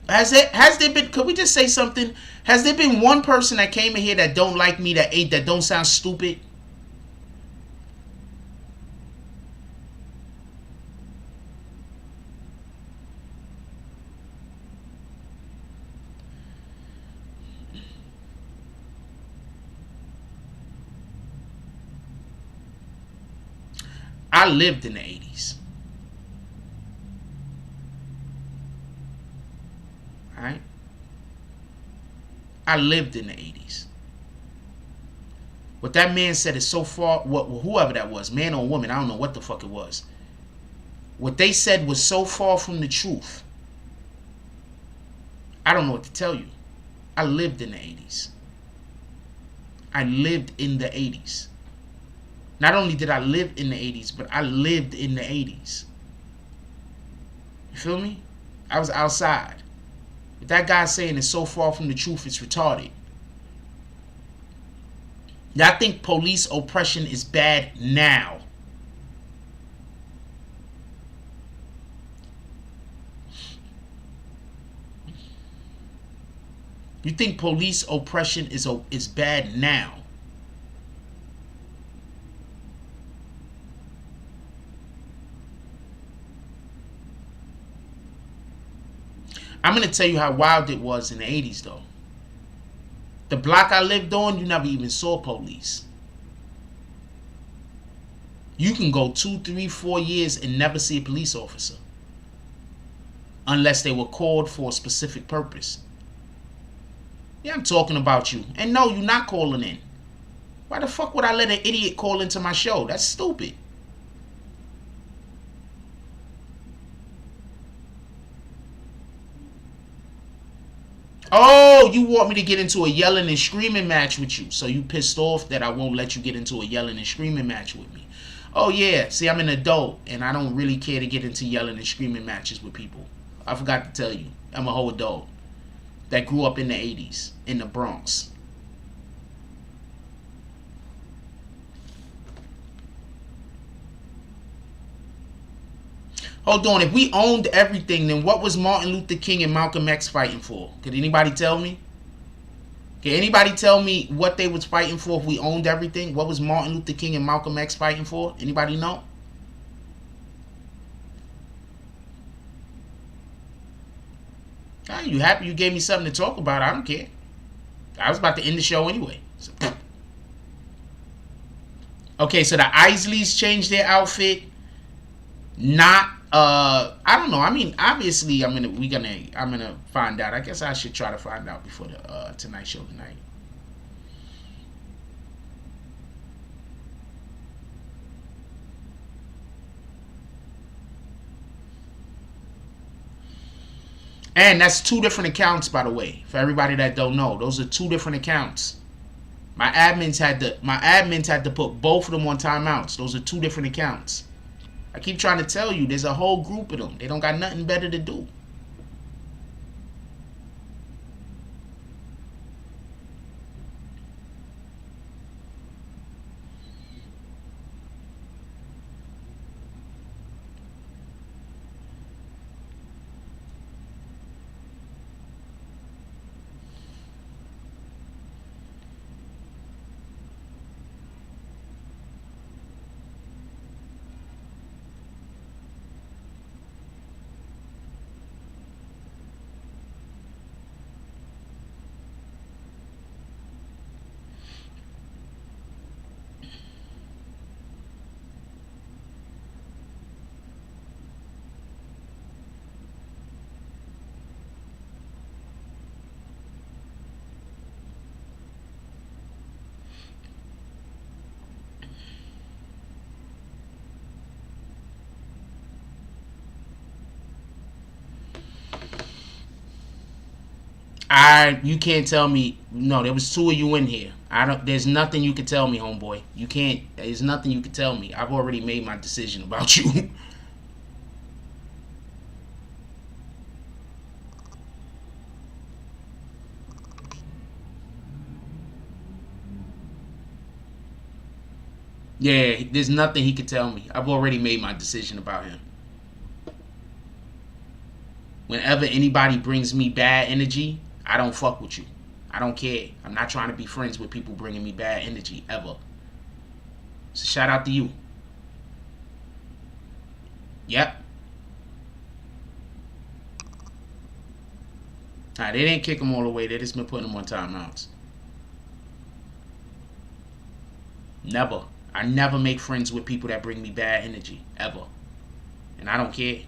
Has there been, could we just say something? Has there been one person that came in here that don't like me, that don't sound stupid? I lived in the 80s. Alright? I lived in the 80s. What that man said is so far, whoever that was, man or woman, I don't know what the fuck it was. What they said was so far from the truth. I don't know what to tell you. I lived in the 80s. I lived in the 80s. Not only did I live in the 80s, but I lived in the 80s. You feel me? I was outside. But that guy saying it's so far from the truth, it's retarded. Y'all think police oppression is bad now. You think police oppression is bad now. I'm going to tell you how wild it was in the 80s, though. The block I lived on, you never even saw police. You can go 2, 3, 4 years and never see a police officer. Unless they were called for a specific purpose. Yeah, I'm talking about you. And no, you're not calling in. Why the fuck would I let an idiot call into my show? That's stupid. Oh, you want me to get into a yelling and screaming match with you. So you pissed off that I won't let you get into a yelling and screaming match with me. Oh, yeah. See, I'm an adult, and I don't really care to get into yelling and screaming matches with people. I forgot to tell you. I'm a whole adult that grew up in the 80s in the Bronx. Hold on, if we owned everything, then what was Martin Luther King and Malcolm X fighting for? Could anybody tell me? Can anybody tell me what they was fighting for if we owned everything? What was Martin Luther King and Malcolm X fighting for? Anybody know? You happy you gave me something to talk about? I don't care. I was about to end the show anyway. So. Okay, so the Isleys changed their outfit. Not I don't know. I mean, obviously I'm gonna find out. I guess I should try to find out before the Tonight Show tonight. And that's 2 different accounts, by the way. For everybody that don't know, those are 2 different accounts. My admins had to put both of them on timeouts. Those are 2 different accounts. I keep trying to tell you, there's a whole group of them. They don't got nothing better to do. You can't tell me. No, there was 2 of you in here. There's nothing you can tell me, homeboy. You can't. There's nothing you can tell me. I've already made my decision about you. Yeah, there's nothing he could tell me. I've already made my decision about him. Whenever anybody brings me bad energy, I don't fuck with you. I don't care. I'm not trying to be friends with people bringing me bad energy, ever. So shout out to you. Yep. Nah, they didn't kick him all the way. They just been putting him on timeouts. Never. I never make friends with people that bring me bad energy, ever. And I don't care.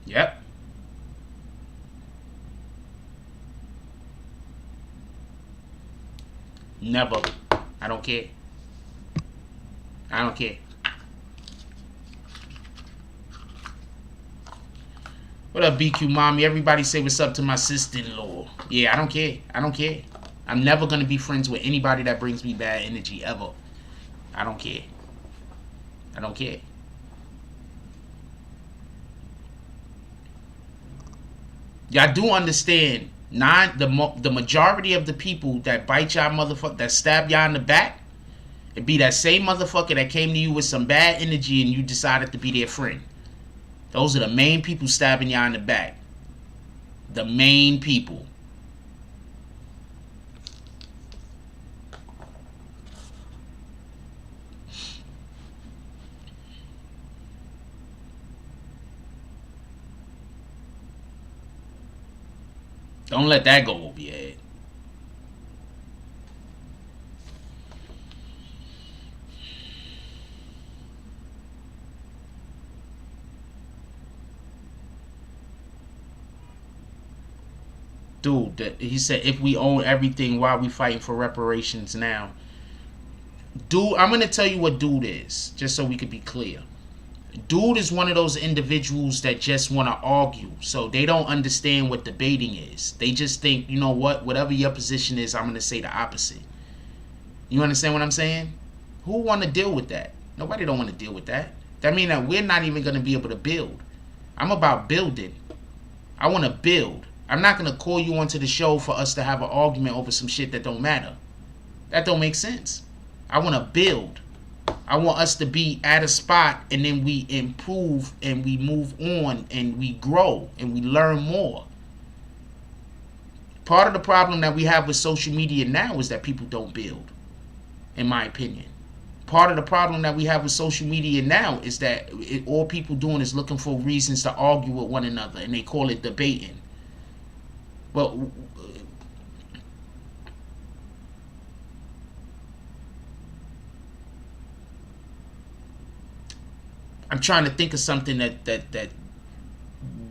Yep. Never. I don't care. I don't care. What up, BQ Mommy? Everybody say what's up to my sister-in-law. Yeah, I don't care. I don't care. I'm never going to be friends with anybody that brings me bad energy, ever. I don't care. I don't care. Y'all do understand, the majority of the people that bite y'all motherfucker, that stab y'all in the back, it be that same motherfucker that came to you with some bad energy and you decided to be their friend. Those are the main people stabbing y'all in the back. The main people. Don't let that go over your head. Dude, he said, if we own everything, why are we fighting for reparations now? Dude, I'm going to tell you what dude is, just so we could be clear. Dude is one of those individuals that just want to argue. So they don't understand what debating is. They just think, you know what? Whatever your position is, I'm going to say the opposite. You understand what I'm saying? Who want to deal with that? Nobody don't want to deal with that. That means that we're not even going to be able to build. I'm about building. I want to build. I'm not going to call you onto the show for us to have an argument over some shit that don't matter. That don't make sense. I want to build. I want us to be at a spot and then we improve and we move on and we grow and we learn more. Part of the problem that we have with social media now is that people don't build, in my opinion. Part of the problem that we have with social media now is that all people doing is looking for reasons to argue with one another, and they call it debating. Well, I'm trying to think of something that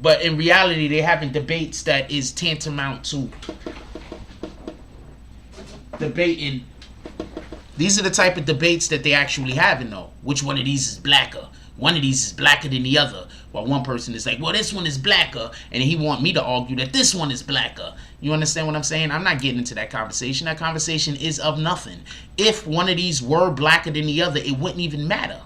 but in reality they're having debates that is tantamount to debating. These are the type of debates that they actually having though. Which one of these is blacker? One of these is blacker than the other. While one person is like, well, this one is blacker, and he want me to argue that this one is blacker. You understand what I'm saying? I'm not getting into that conversation. That conversation is of nothing. If one of these were blacker than the other, it wouldn't even matter.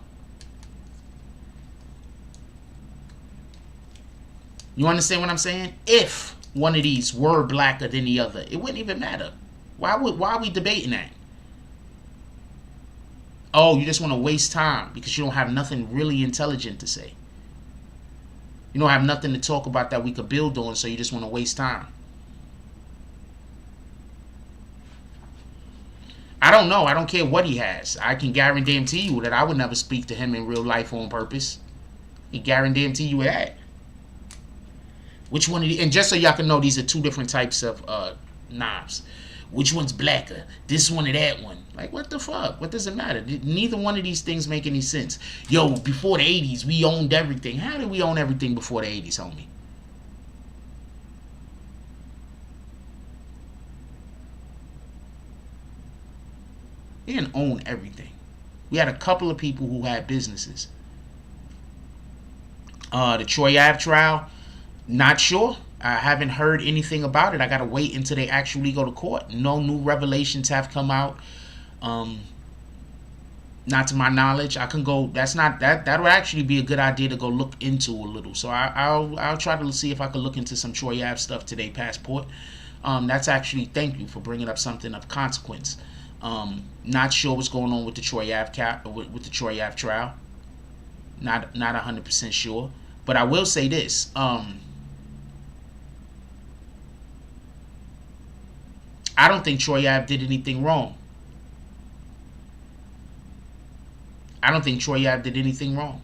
You understand what I'm saying? If one of these were blacker than the other, it wouldn't even matter. Why are we debating that? Oh, you just want to waste time because you don't have nothing really intelligent to say. You don't have nothing to talk about that we could build on, so you just want to waste time. I don't know. I don't care what he has. I can guarantee you that I would never speak to him in real life on purpose. I guarantee you that. Which one of the, and just so y'all can know, these are two different types of knobs. Which one's blacker? This one or that one? Like, what the fuck? What does it matter? Neither one of these things make any sense. Yo, before the 80s, we owned everything. How did we own everything before the 80s, homie? We didn't own everything. We had a couple of people who had businesses. The Troy Ave trial, not sure. I haven't heard anything about it. I gotta wait until they actually go to court. No new revelations have come out. Not to my knowledge. I can go. That's not that. That would actually be a good idea to go look into a little. So I'll try to see if I could look into some Troy Ave stuff today. Passport. That's actually, thank you for bringing up something of consequence. Not sure what's going on with the Troy Ave with the Troy Ave trial. Not 100% sure. But I will say this. I don't think Troy Ave did anything wrong. I don't think Troy Ave did anything wrong.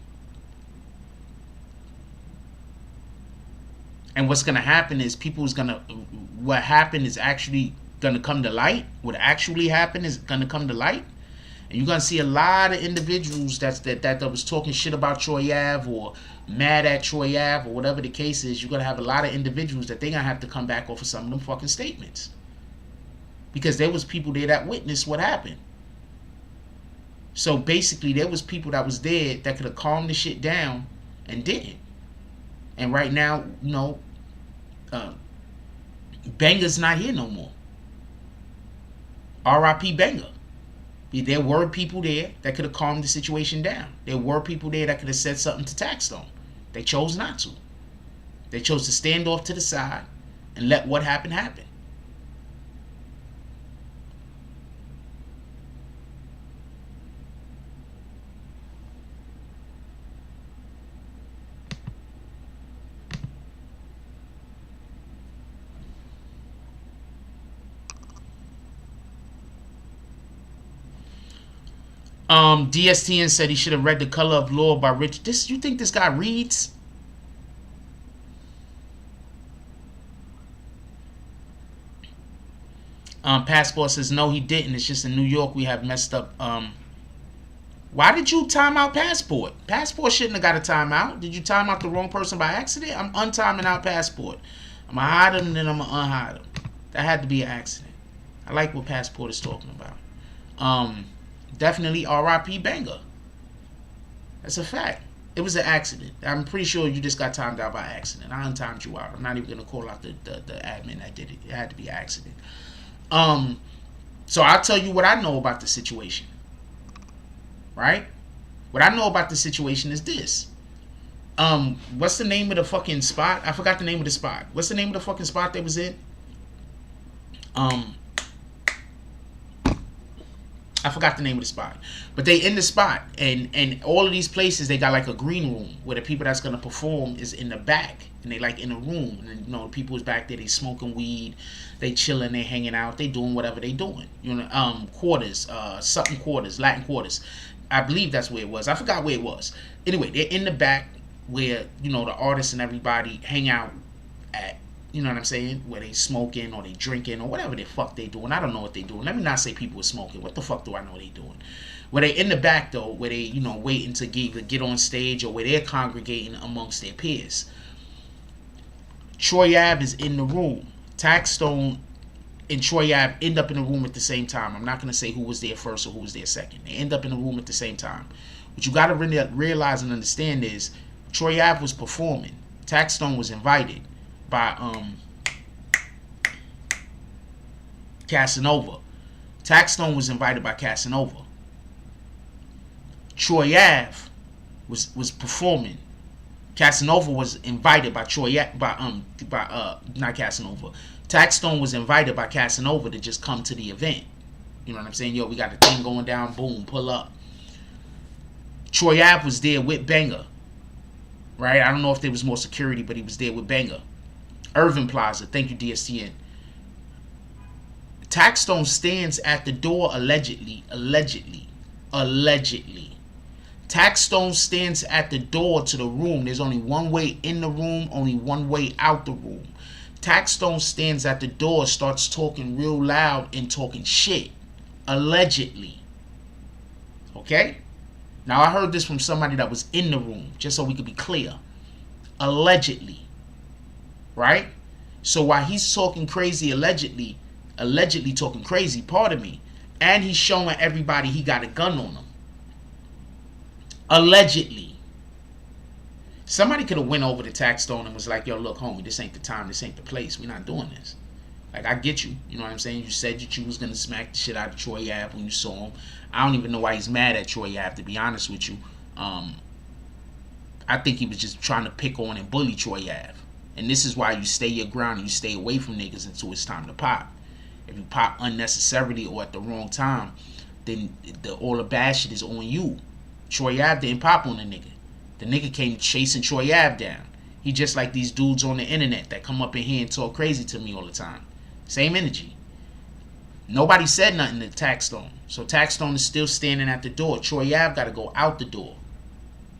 And what's going to happen is what happened is actually going to come to light. What actually happened is going to come to light. And you're going to see a lot of individuals that was talking shit about Troy Ave or mad at Troy Ave or whatever the case is. You're going to have a lot of individuals that they're going to have to come back off of some of them fucking statements. Because there was people there that witnessed what happened. So basically, there was people that was there that could have calmed the shit down and didn't. And right now, you know, Banger's not here no more. R.I.P. Banger. There were people there that could have calmed the situation down. There were people there that could have said something to Taxstone. They chose not to. They chose to stand off to the side and let what happened happen. DSTN said he should have read The Color of Law by Rich. You think this guy reads? Passport says no, he didn't. It's just in New York we have messed up. Why did you time out Passport? Passport shouldn't have got a timeout. Did you time out the wrong person by accident? I'm untiming out Passport. I'm gonna hide him and then I'm gonna unhide him. That had to be an accident. I like what Passport is talking about. Definitely R.I.P. Banger. That's a fact. It was an accident. I'm pretty sure you just got timed out by accident. I untimed you out. I'm not even going to call out the admin that did it. It had to be an accident. So I'll tell you what I know about the situation. Right? What I know about the situation is this. What's the name of the fucking spot? I forgot the name of the spot. What's the name of the fucking spot they was in? I forgot the name of the spot, but they in the spot, and all of these places they got like a green room where the people that's gonna perform is in the back, and they like in a room, and you know the people is back there, they smoking weed, they chilling, they hanging out, they doing whatever they doing, you know, quarters, something quarters, Latin quarters, I believe that's where it was. I forgot where it was. Anyway, they're in the back where you know the artists and everybody hang out at. You know what I'm saying? Where they smoking or they drinking or whatever the fuck they doing. I don't know what they doing. Let me not say people are smoking. What the fuck do I know they doing? Where they in the back though, where they, you know, waiting to get on stage or where they're congregating amongst their peers. Troy Ave is in the room. Taxstone and Troy Ave end up in the room at the same time. I'm not going to say who was there first or who was there second. They end up in the room at the same time. What you got to really realize and understand is Troy Ave was performing. Taxstone was invited by Casanova. Taxstone was invited by Casanova. Troy Ave was performing. Casanova was invited by not Casanova. Taxstone was invited by Casanova to just come to the event. You know what I'm saying? Yo, we got the thing going down. Boom, pull up. Troy Ave was there with Banger. Right? I don't know if there was more security, but he was there with Banger. Irving Plaza. Thank you, DSTN. Taxstone stands at the door allegedly. Taxstone stands at the door to the room. There's only one way in the room, only one way out the room. Taxstone stands at the door, starts talking real loud and talking shit. Allegedly. Okay? Now, I heard this from somebody that was in the room, just so we could be clear. Allegedly. Right? So while he's talking crazy, allegedly talking crazy, pardon me, and he's showing everybody he got a gun on him. Allegedly. Somebody could have went over to Taxstone and was like, yo, look, homie, this ain't the time, this ain't the place. We're not doing this. Like, I get you. You know what I'm saying? You said that you was going to smack the shit out of Troy Ave when you saw him. I don't even know why he's mad at Troy Ave, to be honest with you. I think he was just trying to pick on and bully Troy Ave. And this is why you stay your ground and you stay away from niggas until it's time to pop. If you pop unnecessarily or at the wrong time, then all the bad shit is on you. Troy Ave didn't pop on the nigga. The nigga came chasing Troy Ave down. He just like these dudes on the internet that come up in here and talk crazy to me all the time. Same energy. Nobody said nothing to Taxstone. So Taxstone is still standing at the door. Troy Ave got to go out the door.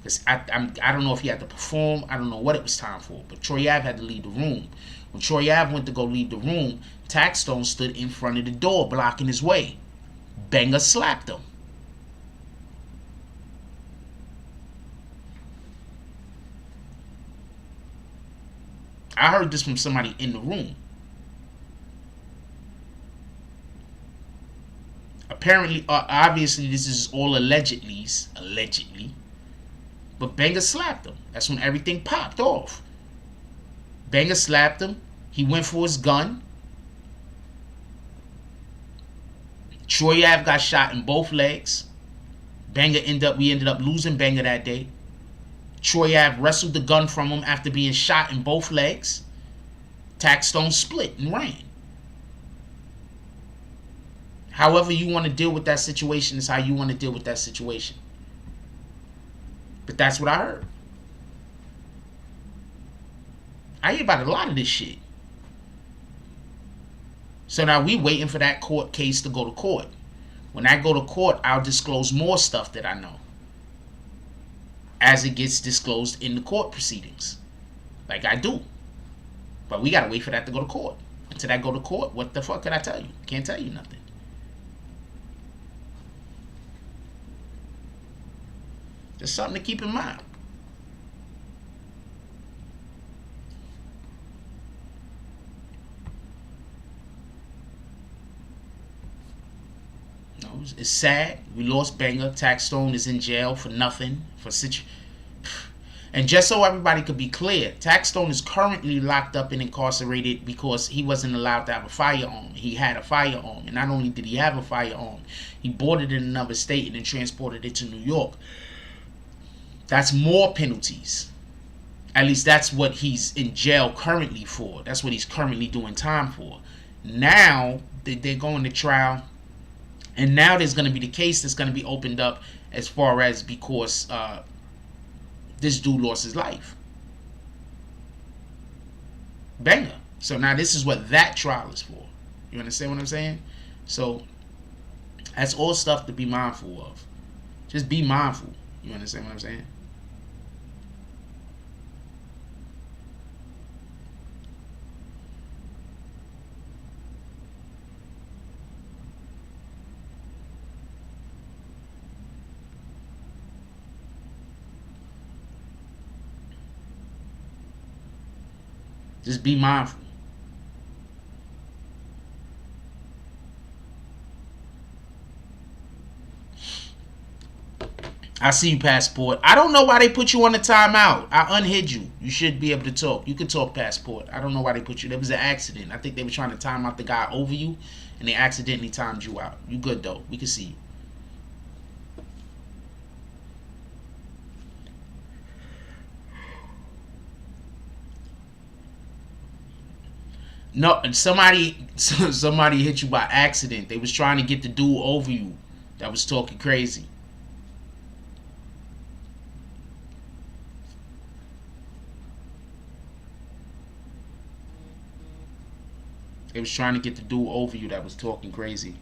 Because I don't know if he had to perform. I don't know what it was time for. But Troy Ave had to leave the room. When Troy Ave went to go leave the room, Taxstone stood in front of the door blocking his way. Banger slapped him. I heard this from somebody in the room. Apparently, obviously, this is all allegedly. But Banger slapped him. That's when everything popped off. Banger slapped him. He went for his gun. Troy Ave got shot in both legs. We ended up losing Banger that day. Troy Ave wrestled the gun from him after being shot in both legs. Taxstone split and ran. However you want to deal with that situation is how you want to deal with that situation. But that's what I heard. I hear about a lot of this shit. So now we waiting for that court case to go to court. When I go to court, I'll disclose more stuff that I know as it gets disclosed in the court proceedings. Like I do. But we gotta wait for that to go to court. Until that go to court, what the fuck can I tell you? Can't tell you nothing. Just something to keep in mind. It's sad. We lost Banger. Taxstone is in jail for nothing. And just so everybody could be clear, Taxstone is currently locked up and incarcerated because he wasn't allowed to have a firearm. He had a firearm. And not only did he have a firearm, he bought it in another state and then transported it to New York. That's more penalties. At least that's what he's in jail currently for. That's what he's currently doing time for. Now, they're going to trial. And now there's going to be the case that's going to be opened up as far as because this dude lost his life. Banger. So now this is what that trial is for. You understand what I'm saying? So that's all stuff to be mindful of. Just be mindful. You understand what I'm saying? Just be mindful. I see you, Passport. I don't know why they put you on the timeout. I unhid you. You should be able to talk. You can talk, Passport. I don't know why they put you. There was an accident. I think they were trying to time out the guy over you, and they accidentally timed you out. You good, though. We can see you. No, somebody hit you by accident. They was trying to get the dude over you that was talking crazy. They was trying to get the dude over you that was talking crazy.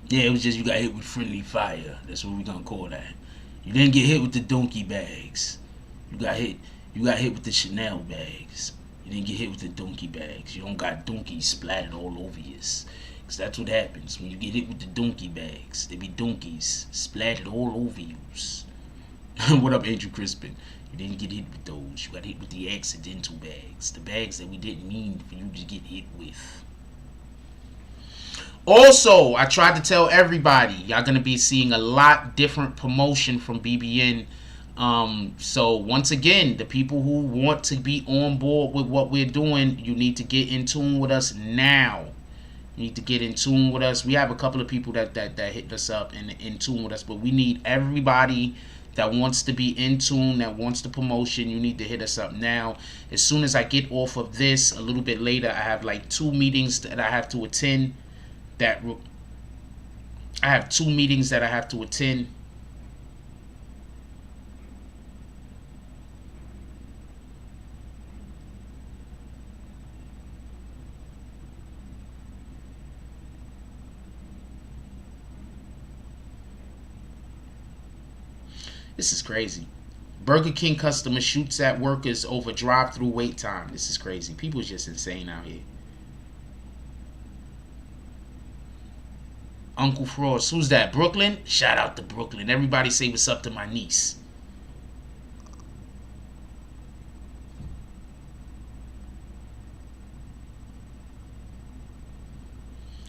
Yeah, it was just you got hit with friendly fire. That's what we gonna call that. You didn't get hit with the donkey bags. You got hit with the Chanel bags. You didn't get hit with the donkey bags. You don't got donkeys splattered all over you. Cause that's what happens when you get hit with the donkey bags. They be donkeys splattered all over you. What up, Andrew Crispin? You didn't get hit with those. You got hit with the accidental bags. The bags that we didn't mean for you to get hit with. Also, I tried to tell everybody, y'all gonna be seeing a lot different promotion from BBN. So once again, the people who want to be on board with what we're doing, you need to get in tune with us now. You need to get in tune with us. We have a couple of people that hit us up and in tune with us, but we need everybody that wants to be in tune, that wants the promotion. You need to hit us up now. As soon as I get off of this, a little bit later, I have like 2 meetings that I have to attend. I have 2 meetings that I have to attend. This is crazy. Burger King customer shoots at workers over drive-through wait time. This is crazy. People are just insane out here. Uncle Frost. Who's that? Brooklyn? Shout out to Brooklyn. Everybody say what's up to my niece.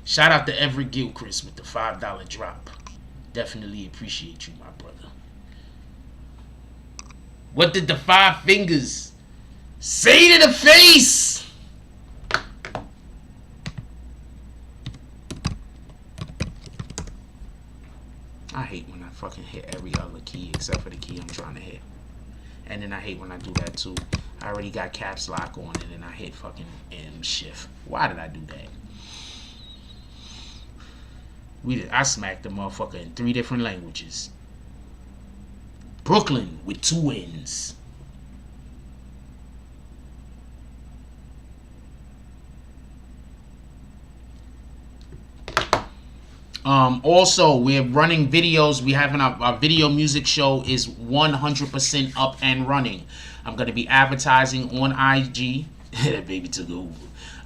Shout out to Everett Gilchrist with the $5 drop. Definitely appreciate you, my brother. What did the 5 fingers say to the face? I hate when I fucking hit every other key except for the key I'm trying to hit. And then I hate when I do that too. I already got caps lock on it and I hit fucking M shift. Why did I do that? I smacked the motherfucker in 3 different languages. Brooklyn with 2 N's. Also, we're running videos. We having our video music show is 100% up and running. I'm going to be advertising on IG. That baby took over.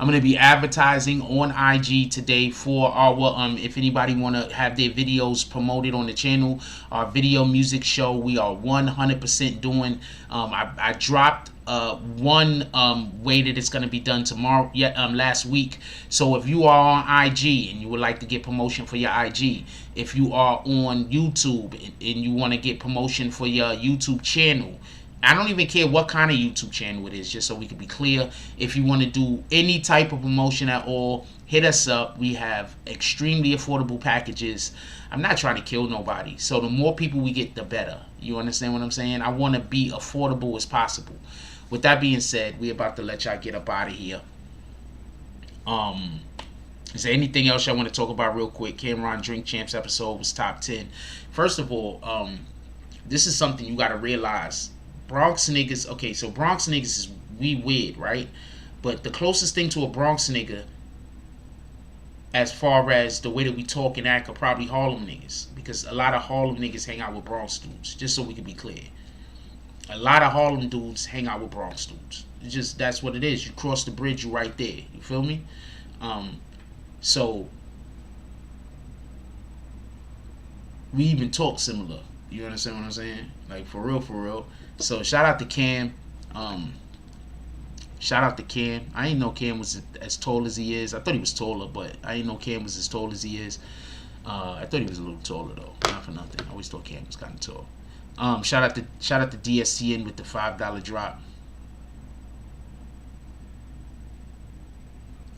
I'm going to be advertising on IG today for our, if anybody want to have their videos promoted on the channel, our video music show, we are 100% doing. I dropped one way that it's going to be done tomorrow, last week. So if you are on IG and you would like to get promotion for your IG, if you are on YouTube and you want to get promotion for your YouTube channel, I don't even care what kind of YouTube channel it is, just so we can be clear. If you want to do any type of promotion at all, hit us up. We have extremely affordable packages. I'm not trying to kill nobody. So the more people we get, the better. You understand what I'm saying? I want to be affordable as possible. With that being said, we're about to let y'all get up out of here. Is there anything else y'all want to talk about real quick? Cameron Drink Champs episode was top 10. First of all, this is something you got to realize. Bronx niggas, okay, so Bronx niggas is we weird, right? But the closest thing to a Bronx nigga, as far as the way that we talk and act, are probably Harlem niggas. Because a lot of Harlem niggas hang out with Bronx dudes. Just so we can be clear. A lot of Harlem dudes hang out with Bronx dudes. It's just, that's what it is. You cross the bridge, you right there. You feel me? So we even talk similar. You understand what I'm saying? Like, for real, for real. So shout out to Cam. Shout out to Cam. I didn't know Cam was as tall as he is. I thought he was taller, but I didn't know Cam was as tall as he is. I thought he was a little taller though. Not for nothing. I always thought Cam was kind of tall. Shout out to DSCN with the $5 drop.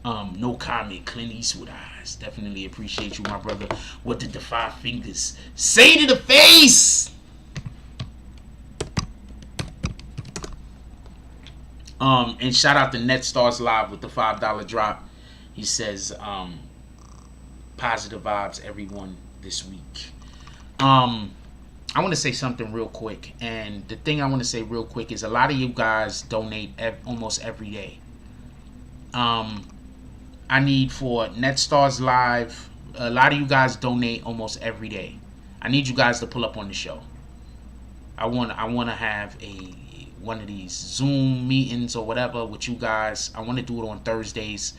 No comment, Clint Eastwood eyes. Definitely appreciate you, my brother. What did the 5 fingers say to the face? And shout out to NetStars Live with the $5 drop. He says, positive vibes, everyone, this week. I want to say something real quick. And the thing I want to say real quick is a lot of you guys donate almost every day. I need for NetStars Live, a lot of you guys donate almost every day. I need you guys to pull up on the show. I want to have one of these Zoom meetings or whatever with you guys. I want to do it on Thursdays.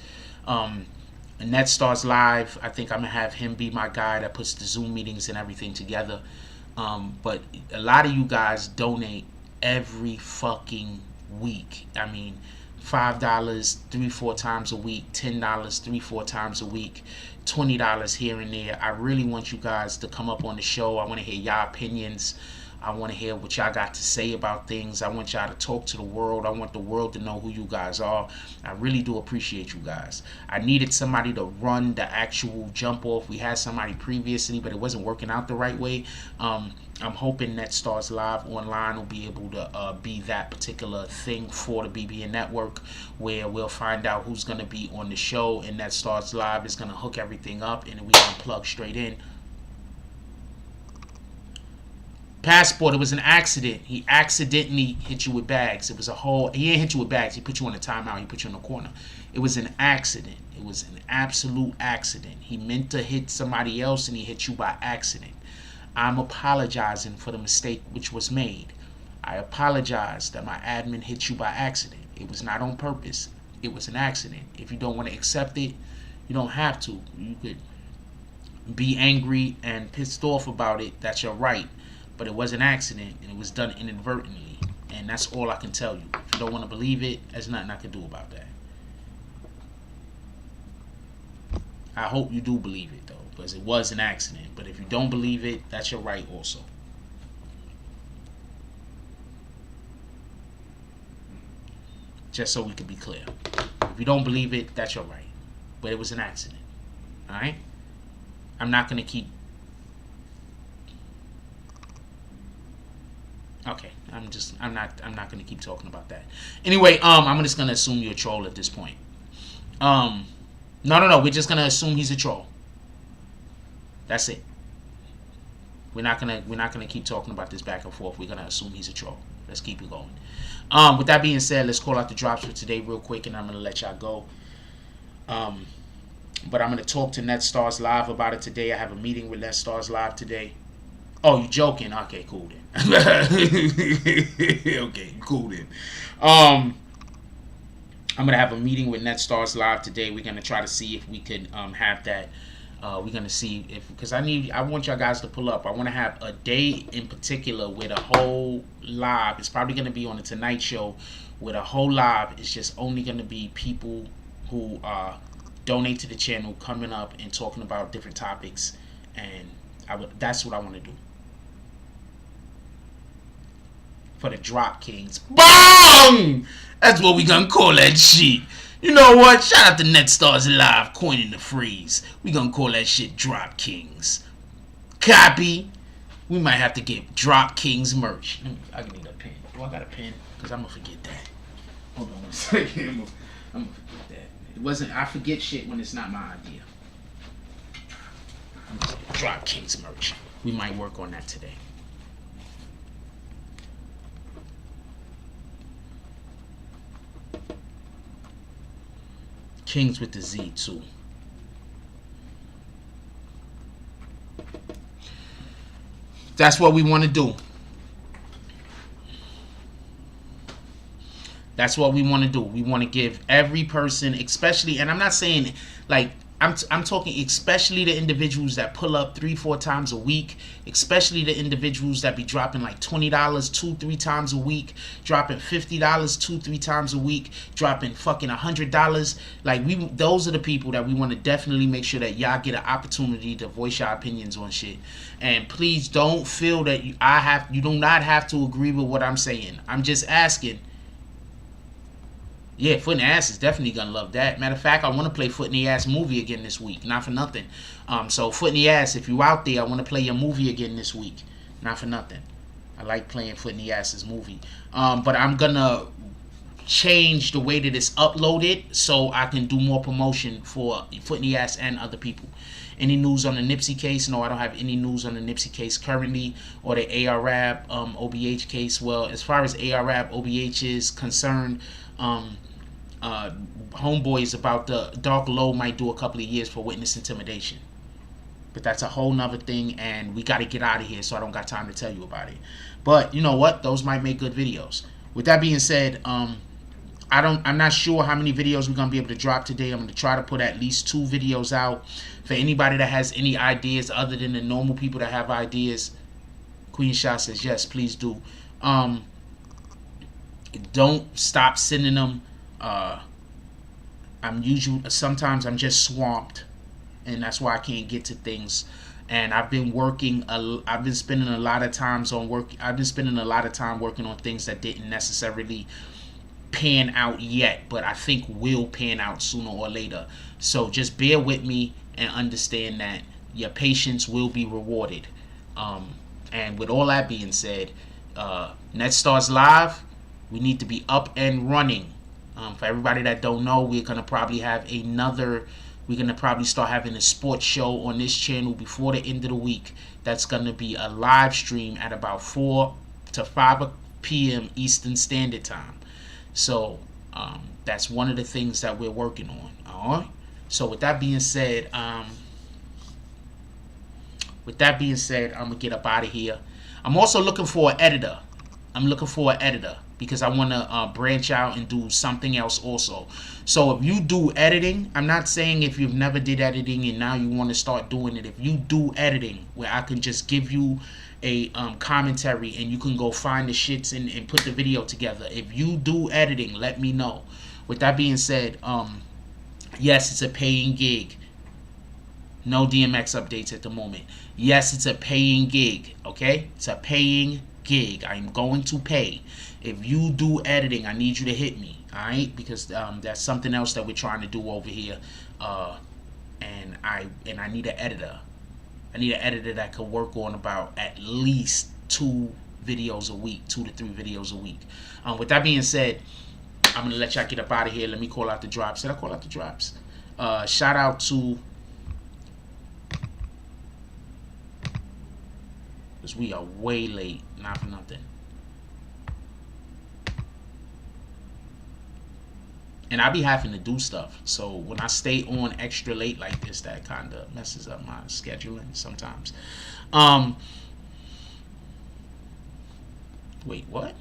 NetStars Live, I think I'm going to have him be my guy that puts the Zoom meetings and everything together. But a lot of you guys donate every fucking week. I mean, $5 3-4 times a week, $10 3-4 times a week, $20 here and there. I really want you guys to come up on the show. I want to hear y'all opinions. I want to hear what y'all got to say about things. I want y'all to talk to the world. I want the world to know who you guys are. I really do appreciate you guys. I needed somebody to run the actual jump off. We had somebody previously, but it wasn't working out the right way. I'm hoping NetStars Live Online will be able to be that particular thing for the BBN Network, where we'll find out who's going to be on the show, and NetStars Live is going to hook everything up, and we can plug straight in. Passport, it was an accident. He accidentally hit you with bags. It was he didn't hit you with bags. He put you on a timeout. He put you in a corner. It was an accident. It was an absolute accident. He meant to hit somebody else and he hit you by accident. I'm apologizing for the mistake which was made. I apologize that my admin hit you by accident. It was not on purpose. It was an accident. If you don't want to accept it, you don't have to. You could be angry and pissed off about it. That's your right. But it was an accident, and it was done inadvertently. And that's all I can tell you. If you don't want to believe it, there's nothing I can do about that. I hope you do believe it, though, because it was an accident. But if you don't believe it, that's your right also. Just so we can be clear. If you don't believe it, that's your right. But it was an accident. Alright? I'm not going to keep... Okay, I'm not gonna keep talking about that. Anyway, I'm just gonna assume you're a troll at this point. No, we're just gonna assume he's a troll. That's it. We're not gonna keep talking about this back and forth. We're gonna assume he's a troll. Let's keep it going. With that being said, let's call out the drops for today real quick, and I'm gonna let y'all go. But I'm gonna talk to NetStars Live about it today. I have a meeting with NetStars Live today. Oh, you joking? Okay, cool then. Okay, cool then. I'm gonna have a meeting with NetStars Live today. We're gonna try to see if we can have that. We're gonna see if, because I want y'all guys to pull up. I want to have a day in particular where the whole live, it's probably gonna be on the Tonight Show, where the whole live is just only gonna be people who donate to the channel coming up and talking about different topics, and that's what I want to do. For the Drop Kings. BONG! That's what we gonna call that shit. You know what? Shout out to NetStars Live coining the phrase. We gonna call that shit Drop Kings. Copy. We might have to get Drop Kings merch. I need a pen. Do I got a pen? Because I'm gonna forget that. Hold on a second. I'm gonna forget that. I forget shit when it's not my idea. drop King's merch. We might work on that today. Kings with the Z too. That's what we want to do. That's what we want to do. We want to give every person, especially, and I'm not saying like, I'm talking especially the individuals that pull up 3-4 times a week, especially the individuals that be dropping like $20 2-3 times a week, dropping $50 2-3 times a week, dropping fucking $100. Like, those are the people that we want to definitely make sure that y'all get an opportunity to voice your opinions on shit. And please don't feel that you do not have to agree with what I'm saying. I'm just asking. Yeah, Foot in the Ass is definitely gonna love that. Matter of fact, I want to play Foot in the Ass movie again this week. Not for nothing. So Foot in the Ass, if you out there, I want to play your movie again this week. Not for nothing. I like playing Foot in the Ass's movie. But I'm gonna change the way that it's uploaded so I can do more promotion for Foot in the Ass and other people. Any news on the Nipsey case? No, I don't have any news on the Nipsey case currently, or the ARAB OBH case. Well, as far as ARAB OBH is concerned, homeboys about the Dark Low might do a couple of years for witness intimidation, but that's a whole nother thing, and we got to get out of here, so I don't got time to tell you about it. But you know what, those might make good videos. With that being said, I'm not sure how many videos we're gonna be able to drop today. I'm gonna try to put at least 2 videos out. For anybody that has any ideas other than the normal people that have ideas, Queen Shah says yes, please do. Don't stop sending them. Sometimes I'm just swamped, and that's why I can't get to things. And I've been spending a lot of time working on things that didn't necessarily pan out yet, but I think will pan out sooner or later. So just bear with me and understand that your patience will be rewarded. And with all that being said, NetStars Live, we need to be up and running. For everybody that don't know, we're gonna probably start having a sports show on this channel before the end of the week. That's gonna be a live stream at about 4 to 5 p.m. Eastern Standard Time. So that's one of the things that we're working on. All right. So with that being said, I'm gonna get up out of here. I'm also looking for an editor. Because I want to branch out and do something else also. So if you do editing, I'm not saying if you've never did editing and now you want to start doing it. If you do editing where I can just give you a commentary and you can go find the shits and put the video together. If you do editing, let me know. With that being said, yes, it's a paying gig. No DMX updates at the moment. Yes, it's a paying gig. Okay, it's a paying gig. I'm going to pay. If you do editing, I need you to hit me, all right? Because that's something else that we're trying to do over here, and I need an editor. I need an editor that could work on about at least 2 videos a week, 2 to 3 videos a week. With that being said, I'm gonna let y'all get up out of here. Let me call out the drops. Did I call out the drops? Shout out to, because we are way late, not for nothing. And I be having to do stuff, so when I stay on extra late like this, that kind of messes up my scheduling sometimes. Wait, what?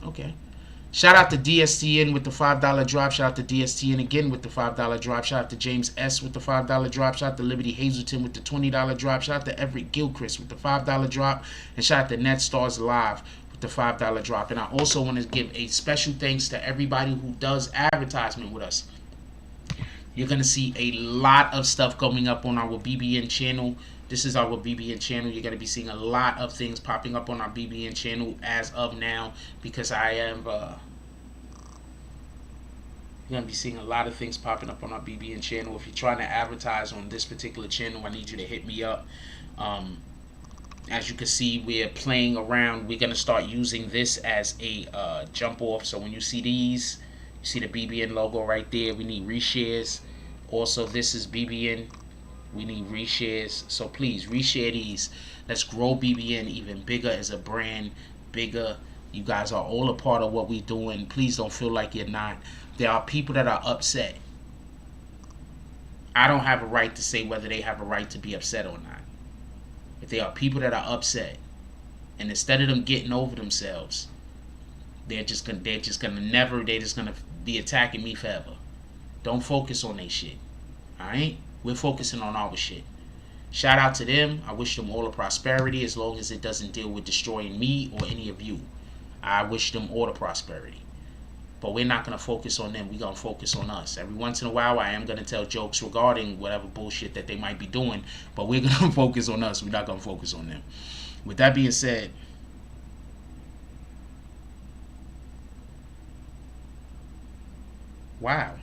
Okay. Shout out to DSTN with the $5 drop. Shout out to DSTN again with the $5 drop. Shout out to James S with the $5 drop. Shout out to Liberty Hazelton with the $20 drop. Shout out to Everett Gilchrist with the $5 drop. And shout out to NetStars Live the $5 drop. And I also want to give a special thanks to everybody who does advertisement with us. You're going to see a lot of stuff coming up on our BBN channel. This is our BBN channel. You're going to be seeing a lot of things popping up on our BBN channel as of now, because I am you're going to be seeing a lot of things popping up on our BBN channel. If you're trying to advertise on this particular channel, I need you to hit me up. As you can see, we're playing around. We're going to start using this as a jump off. So when you see these, you see the BBN logo right there. We need reshares. Also, this is BBN. We need reshares. So please reshare these. Let's grow BBN even bigger as a brand, bigger. You guys are all a part of what we're doing. Please don't feel like you're not. There are people that are upset. I don't have a right to say whether they have a right to be upset or not. If there are people that are upset, and instead of them getting over themselves, they're just gonna be attacking me forever. Don't focus on their shit. Alright? We're focusing on our shit. Shout out to them. I wish them all the prosperity, as long as it doesn't deal with destroying me or any of you. I wish them all the prosperity. But we're not going to focus on them. We're going to focus on us. Every once in a while, I am going to tell jokes regarding whatever bullshit that they might be doing. But we're going to focus on us. We're not going to focus on them. With that being said, wow.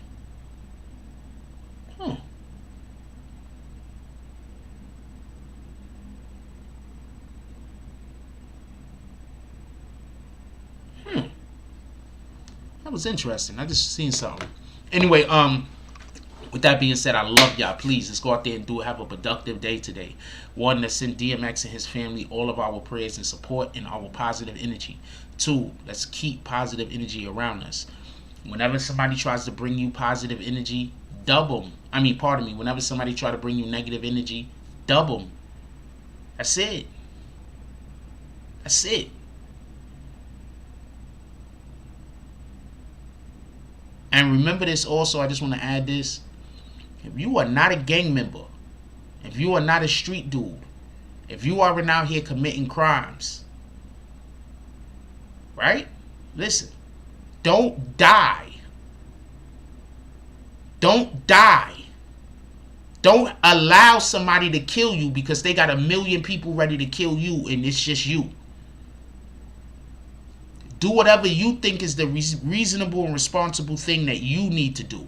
That was interesting. I just seen something. Anyway, with that being said, I love y'all. Please, let's go out there and have a productive day today. One, let's send DMX and his family all of our prayers and support and our positive energy. Two, let's keep positive energy around us. Whenever somebody tries to bring you positive energy, whenever somebody try to bring you negative energy, double them. That's it. That's it. And remember this also, I just want to add this. If you are not a gang member, if you are not a street dude, if you aren't out here committing crimes, right? Listen, don't die. Don't die. Don't allow somebody to kill you because they got 1 million people ready to kill you and it's just you. Do whatever you think is the reasonable and responsible thing that you need to do.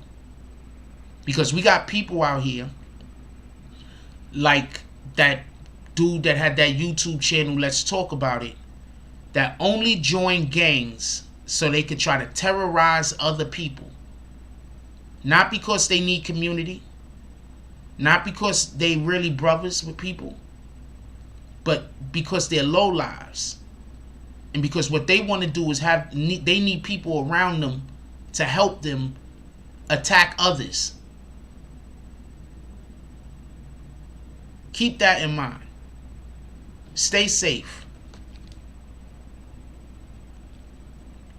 Because we got people out here like that dude that had that YouTube channel, Let's Talk About It, that only joined gangs so they could try to terrorize other people. Not because they need community. Not because they really brothers with people. But because they're low lives. And because what they want to do is they need people around them to help them attack others. Keep that in mind. Stay safe.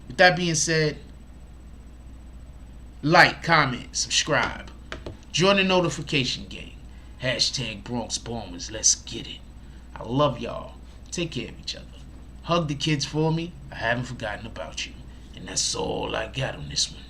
With that being said, like, comment, subscribe. Join the notification gang. Hashtag Bronx Bombers. Let's get it. I love y'all. Take care of each other. Hug the kids for me. I haven't forgotten about you. And that's all I got on this one.